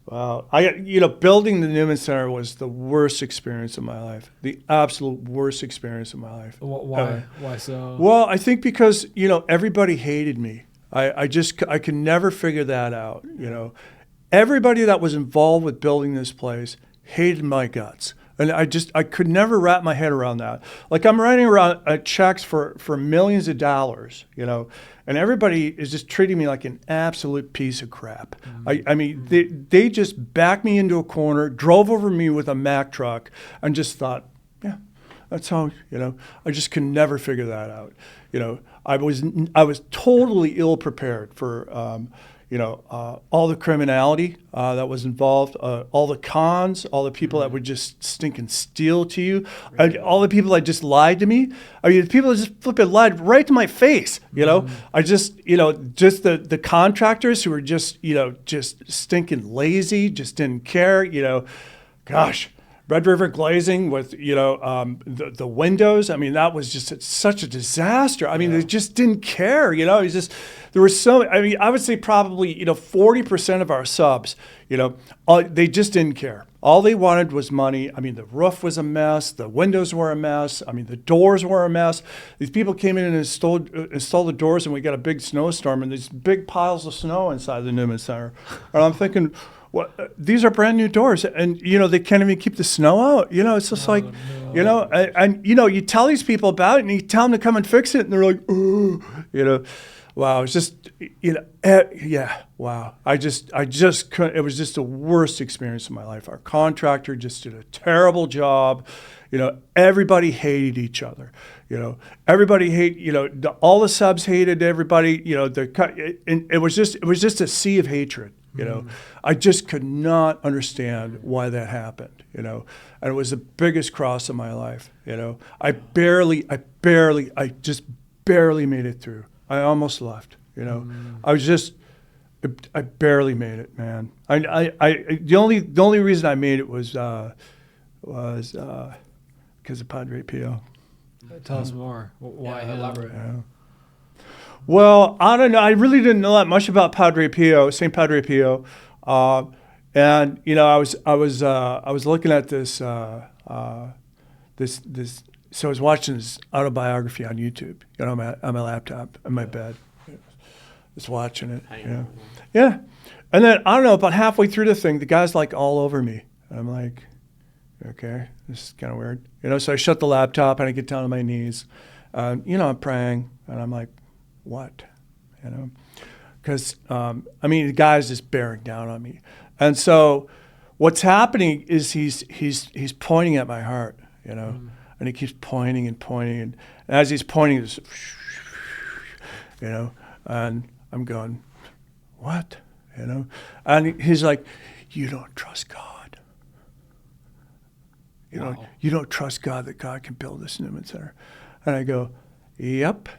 wow. Building the Newman Center was the worst experience of my life, the absolute worst experience of my life. Why? Why so? Well, I think because everybody hated me. I could never figure that out. Everybody that was involved with building this place hated my guts. And I could never wrap my head around that. Like, I'm writing around checks for millions of dollars, and everybody is just treating me like an absolute piece of crap. Mm-hmm. I mean, they just backed me into a corner, drove over me with a Mack truck, and just thought, yeah, that's how, I just could never figure that out. I was totally ill prepared for, all the criminality that was involved, all the cons, all the people that would just stink and steal to you, all the people that just lied to me. I mean, the people that just flipping lied right to my face, I just, just the contractors who were just, just stinking lazy, just didn't care, gosh. Red River glazing with, the windows. I mean, that was just such a disaster. I mean, they just didn't care, It's just, there were I would say probably, 40% of our subs, they just didn't care. All they wanted was money. I mean, the roof was a mess. The windows were a mess. I mean, the doors were a mess. These people came in and installed the doors, and we got a big snowstorm and these big piles of snow inside the Newman Center. And I'm thinking, well, these are brand new doors, and they can't even keep the snow out. It's just you tell these people about it, and you tell them to come and fix it, and they're like, oh, wow, it's just, yeah, wow. I just couldn't. It was just the worst experience of my life. Our contractor just did a terrible job. everybody hated each other. Everybody all the subs hated everybody. And it was just a sea of hatred. I just could not understand why that happened. And it was the biggest cross of my life. I just barely made it through. I almost left. I barely made it, man. The only reason I made it was because of Padre Pio. Tell us more. Why elaborate? Well, I don't know. I really didn't know that much about Padre Pio, Saint Padre Pio, and I was looking at this. So I was watching his autobiography on YouTube. On my laptop in my bed, just watching it. Yeah. And then I don't know. About halfway through the thing, the guy's like all over me. And I'm like, okay, this is kind of weird. So I shut the laptop and I get down on my knees. I'm praying and I'm like, what? Because the guy's just bearing down on me. And so what's happening is he's pointing at my heart, and he keeps pointing and pointing. And as he's pointing, it's, and I'm going, what? And he's like, you don't trust God. You don't trust God that God can build this Newman Center. And I go, yep.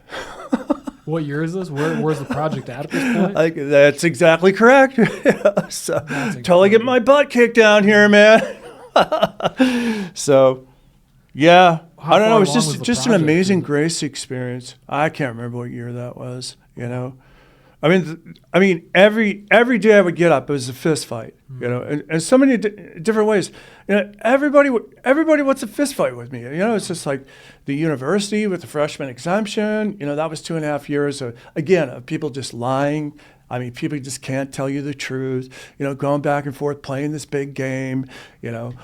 What year is this? Where's the project at this point? That's exactly correct. So totally getting my butt kicked down here, man. So, yeah. I don't know. It was just an amazing grace experience. I can't remember what year that was, I mean, every day I would get up, it was a fist fight, and so many different ways. Everybody wants a fist fight with me. It's just like the university with the freshman exemption. That was 2.5 years of people just lying. I mean, people just can't tell you the truth. Going back and forth, playing this big game. And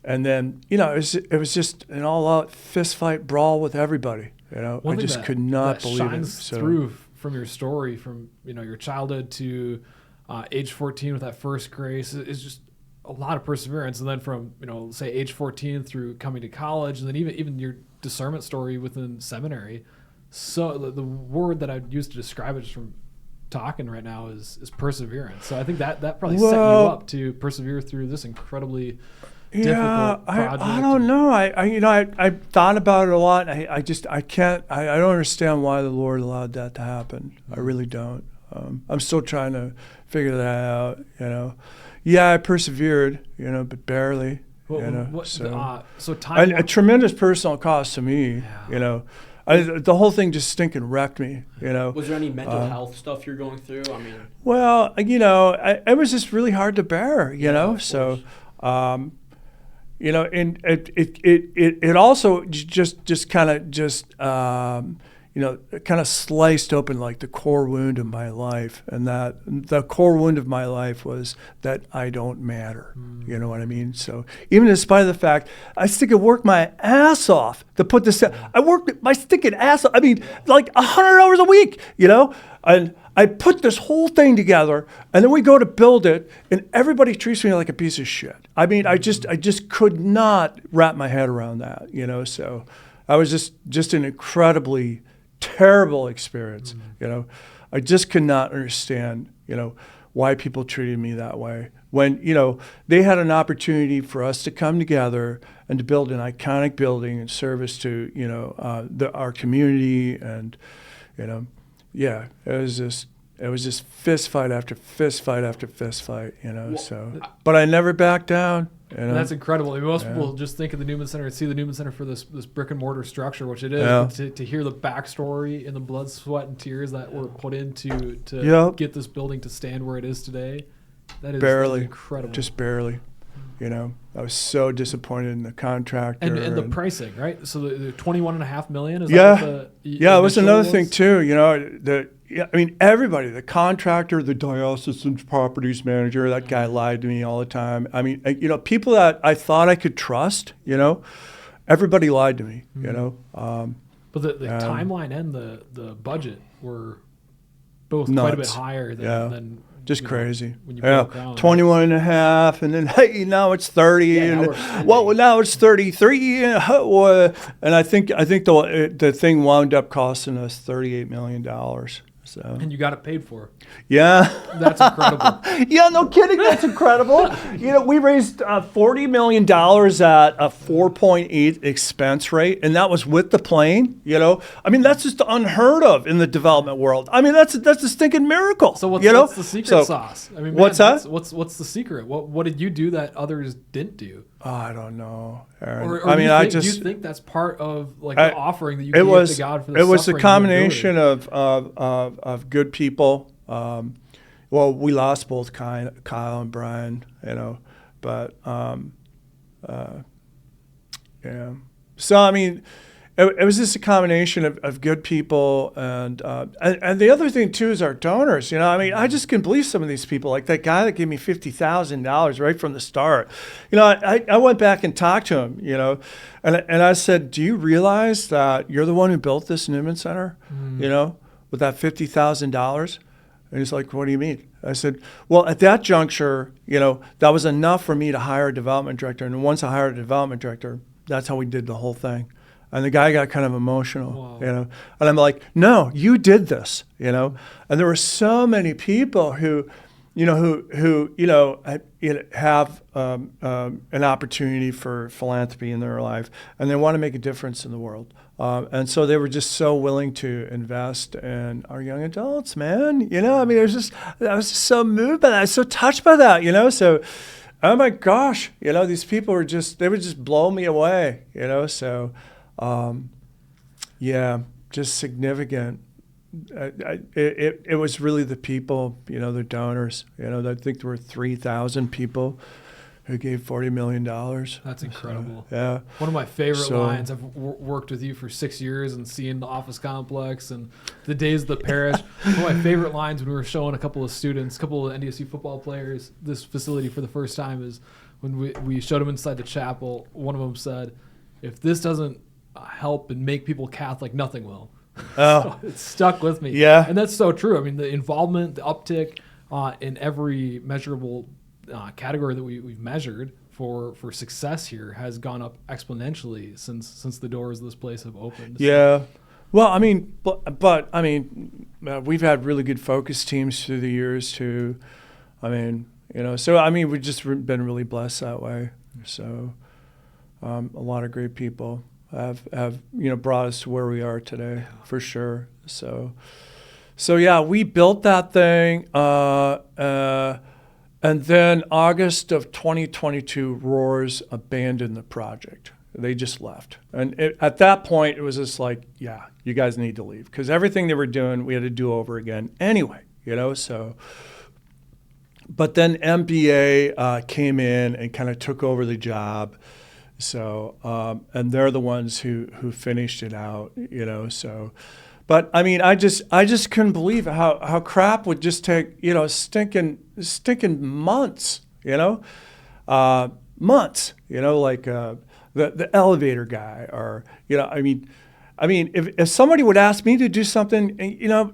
then it was just an all-out fist fight brawl with everybody. I just could not believe it. Shines through from your story, from your childhood to age 14 with that first grace, is just a lot of perseverance. And then from say age 14 through coming to college, and then even your discernment story within seminary. So the word that I'd use to describe it just from talking right now is perseverance. So I think that probably set you up to persevere through this incredibly difficult project. I don't know. I thought about it a lot. I don't understand why the Lord allowed that to happen. I really don't. I'm still trying to figure that out. Yeah, I persevered, but barely. So time a tremendous personal cost to me. The whole thing just stinking wrecked me. Was there any mental health stuff you're going through? I mean, well, it was just really hard to bear. So. And it also just kind of sliced open like the core wound of my life, and that the core wound of my life was that I don't matter. You know what I mean? So even in spite of the fact I still work my ass off to put this, I worked my stinking ass off. I mean, like 100 hours a week. And I put this whole thing together, and then we go to build it, and everybody treats me like a piece of shit. I mean, I just could not wrap my head around that, So I was just an incredibly terrible experience, I just could not understand, why people treated me that way. When, they had an opportunity for us to come together and to build an iconic building in service to, our community, and, yeah, it was just fist fight after fist fight after fist fight, but I never backed down. That's incredible. I mean, most people just think of the Newman Center and see the Newman Center for this brick and mortar structure, which it is. Yeah. But to hear the backstory and the blood, sweat, and tears that were put into get this building to stand where it is today, that is incredible. Just barely. I was so disappointed in the contractor. And the pricing, right? So the $21.5 million, is that what the it was another thing too, everybody, the contractor, the diocesan properties manager, that guy lied to me all the time. I mean, people that I thought I could trust, everybody lied to me, But the timeline and the budget were both quite a bit higher than just you know, crazy. when you Yeah, broke down. 21 and a half, and then, hey, now it's 30, Yeah, now and we're spending. well, now it's 33, and I think the thing wound up costing us $38 million. So And you got it paid for. yeah. That's incredible. Yeah, no kidding. That's incredible. We raised $40 million at a 4.8 expense rate, and that was with the plane. I mean, that's just unheard of in the development world. I mean, that's a stinking miracle. So what's the secret sauce? I mean, what's that? What's the secret? What did you do that others didn't do? Oh, I don't know, Aaron. Or I mean, do you think that's part of like the offering that you it gave was to God for the it was a suffering you combination endured? of good people. Well, we lost both Kyle and Brian, but yeah. So I mean, it was just a combination of good people, and the other thing too is our donors. I mean, I just can believe some of these people, like that guy that gave me $50,000 right from the start. I went back and talked to him, and I said, "Do you realize that you're the one who built this Newman Center? With that $50,000?" And he's like, "What do you mean?" I said, "Well, at that juncture, that was enough for me to hire a development director. And once I hired a development director, that's how we did the whole thing." And the guy got kind of emotional, Wow. And I'm like, "No, you did this, And there were so many people who have an opportunity for philanthropy in their life, and they want to make a difference in the world. And so they were just so willing to invest in our young adults, man. I mean, I was just so moved by that. I was so touched by that, So, oh my gosh, these people would just blow me away, So, yeah, just significant. It was really the people, the donors. I think there were 3,000 people who gave $40 million. That's incredible. So, yeah. One of my favorite lines. I've worked with you for 6 years and seen the office complex and the days of the parish. One of my favorite lines when we were showing a couple of NDSU football players this facility for the first time is when we showed them inside the chapel. One of them said, "If this doesn't help and make people Catholic, nothing will." Oh. So it stuck with me. Yeah. And that's so true. I mean, the involvement, the uptick in every measurable category that we've measured for success here has gone up exponentially since the doors of this place have opened. Yeah. Well, I mean, but I mean, we've had really good focus teams through the years too. I mean, so I mean, we've just been really blessed that way. So, a lot of great people have brought us to where we are today, for sure. So yeah, we built that thing, and then August of 2022, Roars abandoned the project. They just left, and at that point, it was just like, yeah, you guys need to leave, because everything they were doing, we had to do over again anyway. So. But then MBA came in and kind of took over the job. So, and they're the ones who finished it out, so, but I mean, I just couldn't believe how crap would just take, stinking months, months, like, the elevator guy, or, I mean, if somebody would ask me to do something,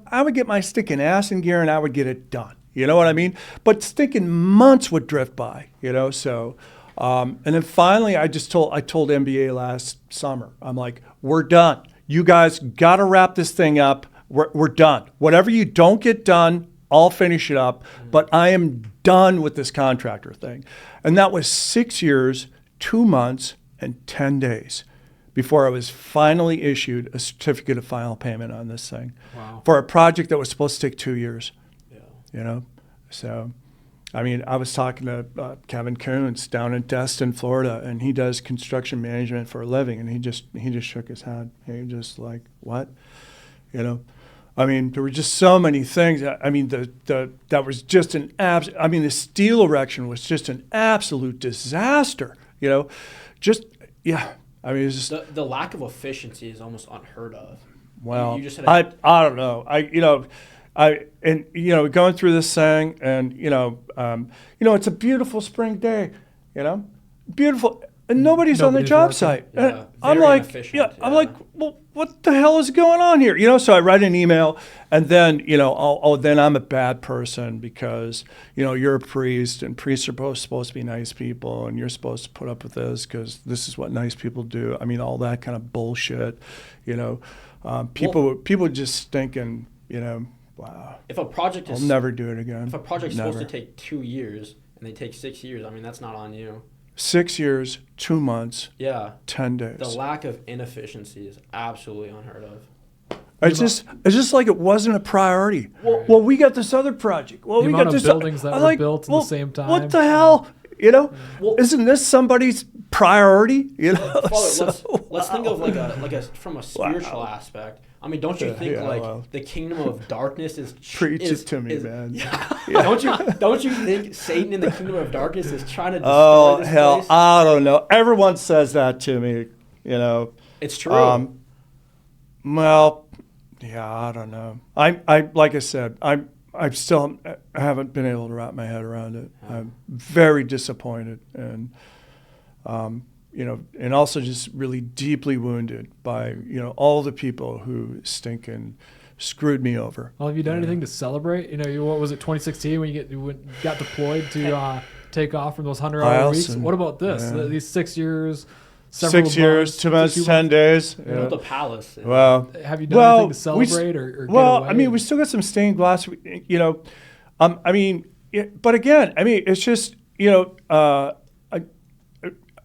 I would get my stinking ass in gear and I would get it done. You know what I mean? But stinking months would drift by, so. And then finally, I told MBA last summer, I'm like, we're done. You guys got to wrap this thing up. We're done. Whatever you don't get done, I'll finish it up. But I am done with this contractor thing. And that was 6 years, 2 months, and 10 days before I was finally issued a certificate of final payment on this thing. Wow. For a project that was supposed to take 2 years. Yeah. So. I mean, I was talking to Kevin Coons down in Destin, Florida, and he does construction management for a living, and he just shook his head. He just like, what? I mean, there were just so many things. I mean, that was just the steel erection was just an absolute disaster. Just yeah. I mean, it's just The lack of efficiency is almost unheard of. well. You just had I don't know. Going through this thing, and it's a beautiful spring day, beautiful. and nobody's on the Nobody's job working. site. Yeah, And I'm very like, inefficient, I'm yeah. like, well, what the hell is going on here? You know, so I write an email, and then, you know, then I'm a bad person because, you know, you're a priest, and priests are supposed to be nice people, and you're supposed to put up with this because this is what nice people do. I mean, all that kind of bullshit, you know. People just stinking, you know, wow. If a project I'll is never do it again. if a project's Never. supposed to take 2 years and they take 6 years, I mean that's not on you. 6 years, 2 months, Yeah. 10 days. The lack of inefficiency is absolutely unheard of. It's just like it wasn't a priority. Well- Well, we got this other project. Well, The we amount got of this buildings that I'm were built in the same time. What the hell? You know, Well- isn't this somebody's priority? You know, Father, So, let's think of like a from a spiritual aspect. I mean, don't you Yeah, think yeah, like well. the kingdom of darkness is Preach is, it to me, is- man. Yeah. Don't you think Satan in the kingdom of darkness is trying to destroy Oh this hell, place? I don't know. Everyone says that to me. You know. It's true. Well, yeah, I don't know. I like I said, I haven't been able to wrap my head around it. I'm very disappointed, and you know, and also just really deeply wounded by, you know, all the people who stinking screwed me over. Well, have you done anything to celebrate? You know, what was it, 2016 when you got deployed to take off from those 100-hour weeks? Eielson. What about this? Yeah. These 6 years, several 6 years, months, 2 months, 2 10 days. You Yeah. know, the palace. Well, Have you done Well, anything to we celebrate or get well, away? I mean, we still got some stained glass. You know, I mean, but again, I mean, it's just, you know,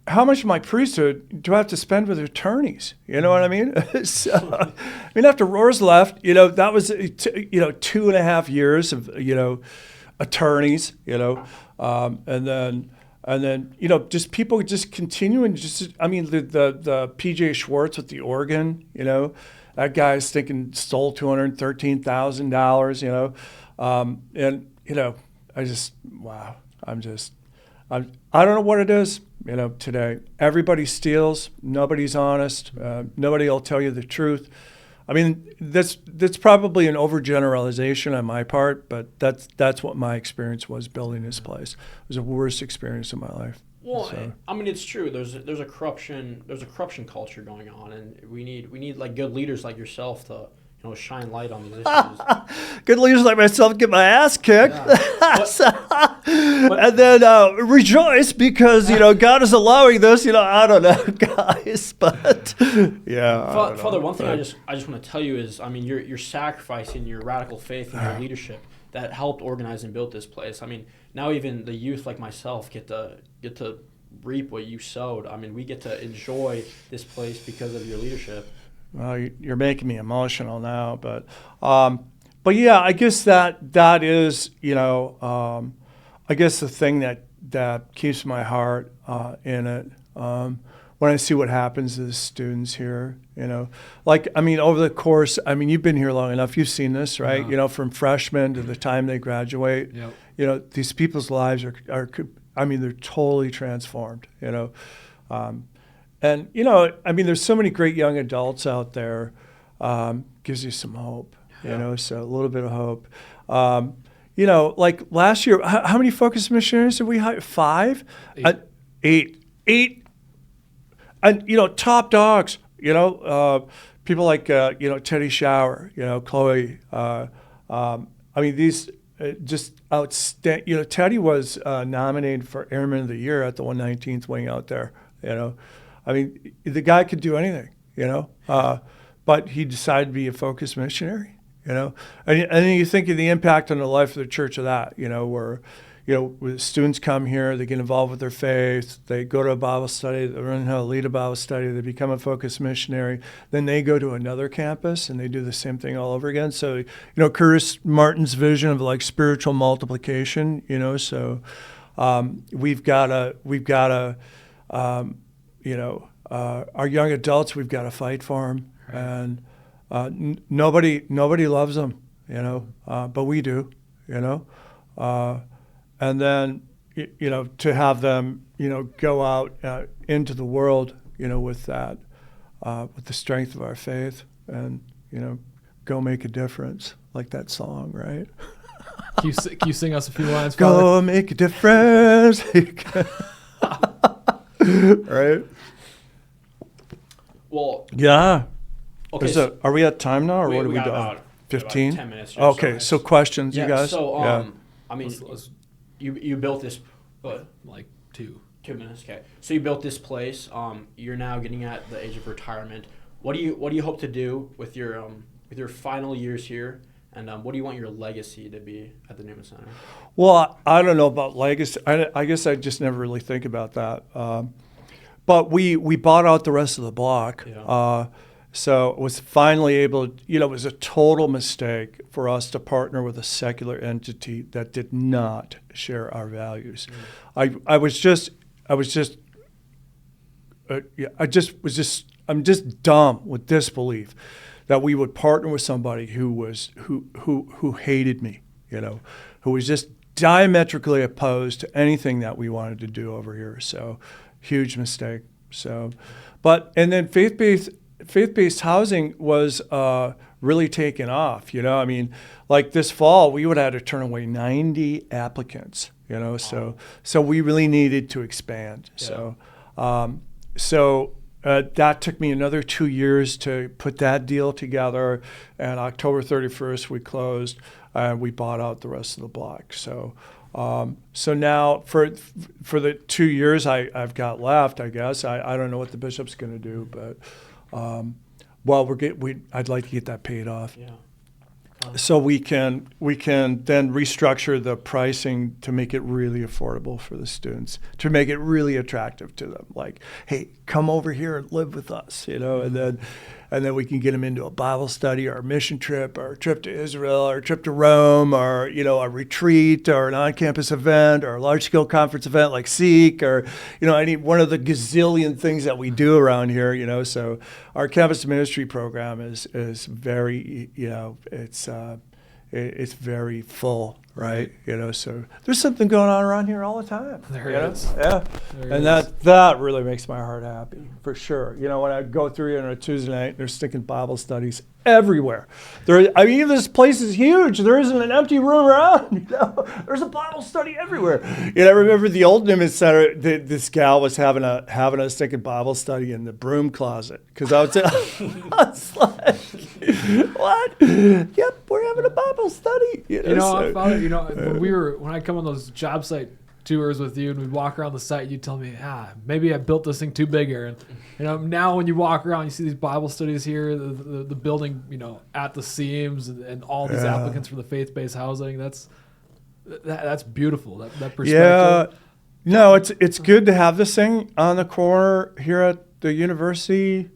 how much of my priesthood do I have to spend with attorneys? You know what I mean? So, I mean, after Rohr's left, you know, that was, you know, 2.5 years of, you know, attorneys, you know, and then, you know, just people just continuing, just, I mean, the PJ Schwartz with the organ, you know, that guy's thinking stole $213,000, you know, and, you know, wow, I don't know what it is, you know, today. Everybody steals, nobody's honest, nobody will tell you the truth. I mean, that's probably an overgeneralization on my part, but that's what my experience was building this place. It was the worst experience of my life. Well, So- I mean, it's true. There's a corruption culture going on, and we need like good leaders like yourself to, you know, shine light on these issues. Good leaders like myself get my ass kicked, Yeah. and then rejoice because, you know, God is allowing this. You know, I don't know, guys, but yeah. I don't know. Father, one thing But- I just want to tell you is, I mean, your sacrifice and your radical faith and your leadership that helped organize and build this place. I mean, now even the youth like myself get to reap what you sowed. I mean, we get to enjoy this place because of your leadership. Well, you're making me emotional now, but yeah, I guess that is, you know, I guess the thing that keeps my heart in it. When I see what happens to the students here, you know, like, I mean, over the course, I mean, you've been here long enough, you've seen this, right? Uh-huh. You know, from freshmen to the time they graduate, Yep. you know, these people's lives are, I mean, they're totally transformed, you know. And, you know, I mean, there's so many great young adults out there, gives you some hope, you know, so a little bit of hope. You know, like last year, how many focus missionaries did we hire? 5? 8. 8. And, you know, top dogs, you know, people like, you know, Teddy Shower, you know, Chloe. I mean, these just outstanding. You know, Teddy was nominated for Airman of the Year at the 119th Wing out there, you know. I mean, the guy could do anything, you know, but he decided to be a focused missionary, you know. And then you think of the impact on the life of the church of that, you know, where, you know, when students come here, they get involved with their faith, they go to a Bible study, they learn how to lead a Bible study, they become a focused missionary, then they go to another campus and they do the same thing all over again. So, you know, Curtis Martin's vision of like spiritual multiplication, you know, so we've got to, you know, our young adults, we've got to fight for them, and nobody loves them, you know, but we do, you know, and then you know, to have them, you know, go out into the world, you know, with that, with the strength of our faith, and, you know, go make a difference, like that song, right? Can you sing us a few lines, Father? Go make a difference. Right? Well, Yeah. okay. So, are we at time now, or what are we got doing? about 15? 10 minutes. Here, Okay, so questions, yeah, you guys? So, Yeah. I mean, Let's you built this. What? like 2. 2 minutes. Okay. So you built this place. You're now getting at the age of retirement. What do you hope to do with your final years here? And what do you want your legacy to be at the Newman Center? Well, I don't know about legacy. I guess I just never really think about that. But we bought out the rest of the block. Yeah. So it was finally able, it was a total mistake for us to partner with a secular entity that did not share our values. I'm just dumb with disbelief that we would partner with somebody who hated me, who was just diametrically opposed to anything that we wanted to do over here. So huge mistake. So, and then faith-based housing was really taken off. I mean, like this fall, we would have had to turn away 90 applicants. So we really needed to expand. Yeah. So that took me another 2 years to put that deal together. And October 31st, we closed. We bought out the rest of the block. So now for the 2 years I've got left, I guess I don't know what the bishop's going to do, but I'd like to get that paid off. Yeah. So we can then restructure the pricing to make it really affordable for the students, to make it really attractive to them. Like, hey, come over here and live with us, and then we can get them into a Bible study or a mission trip or a trip to Israel or a trip to Rome or, a retreat or an on-campus event or a large-scale conference event like Seek or, any one of the gazillion things that we do around here, So our campus ministry program is very, it's very full, right? So there's something going on around here all the time. There it is. Yeah. There And is. that really makes my heart happy, for sure. When I go through here on a Tuesday night, there's stinking Bible studies everywhere. This place is huge. There isn't an empty room around. There's a Bible study everywhere. I remember the old Newman Center. This gal was having a stinking Bible study in the broom closet because I was like, what? Yep, we're having a Bible study. I found it. When I come on those job site tours with you and we'd walk around the site, you'd tell me, maybe I built this thing too big, Aaron. Now when you walk around, you see these Bible studies here, the building, at the seams and all these applicants for the faith-based housing. That's beautiful. That perspective. Yeah. No, it's good to have this thing on the corner here at the university.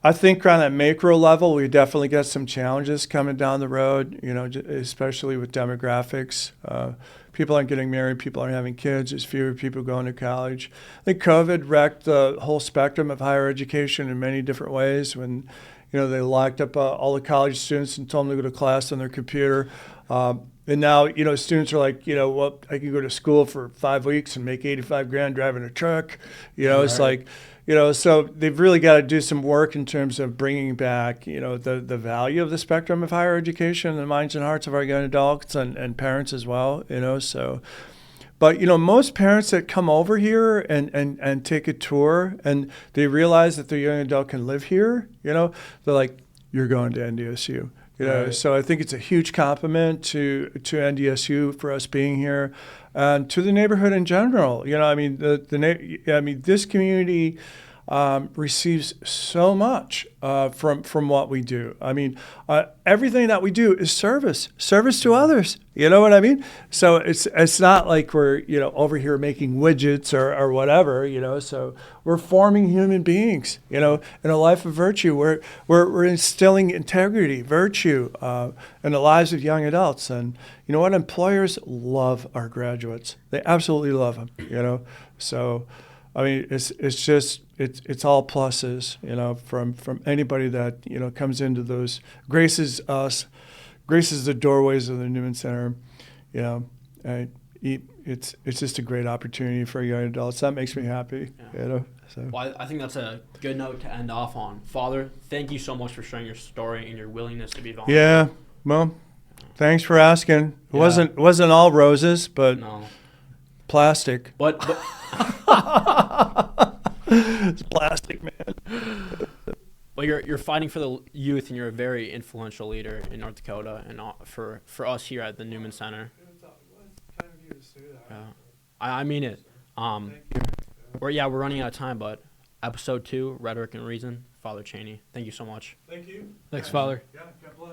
I think on a macro level, we definitely got some challenges coming down the road, especially with demographics. People aren't getting married. People aren't having kids. There's fewer people going to college. I think COVID wrecked the whole spectrum of higher education in many different ways when, they locked up all the college students and told them to go to class on their computer. And now, students are like, I can go to school for 5 weeks and make $85,000 driving a truck. It's like, so they've really got to do some work in terms of bringing back, the value of the spectrum of higher education in the minds and hearts of our young adults and parents as well, so. But, most parents that come over here and take a tour and they realize that their young adult can live here, they're like, you're going to NDSU. Right. So I think it's a huge compliment to NDSU for us being here, and to the neighborhood in general. This community receives so much from what we do. Everything that we do is service to others. You know what I mean? So it's not like we're over here making widgets or whatever. So we're forming human beings. In a life of virtue. We're instilling integrity, virtue in the lives of young adults. And you know what? Employers love our graduates. They absolutely love them. So. It's all pluses, from anybody that, comes into those, graces the doorways of the Newman Center, it's just a great opportunity for young adults. That makes me happy, So. Well, I think that's a good note to end off on. Father, thank you so much for sharing your story and your willingness to be vulnerable. Yeah, well, thanks for asking. It wasn't all roses, but no. plastic. But It's plastic, man. Well, you're fighting for the youth, and you're a very influential leader in North Dakota, and for us here at the Newman Center. I mean it. We're running out of time, but episode 2, Rhetoric and Reason, Father Cheney. Thank you so much. Thank you. Thanks, Father. Yeah, God bless.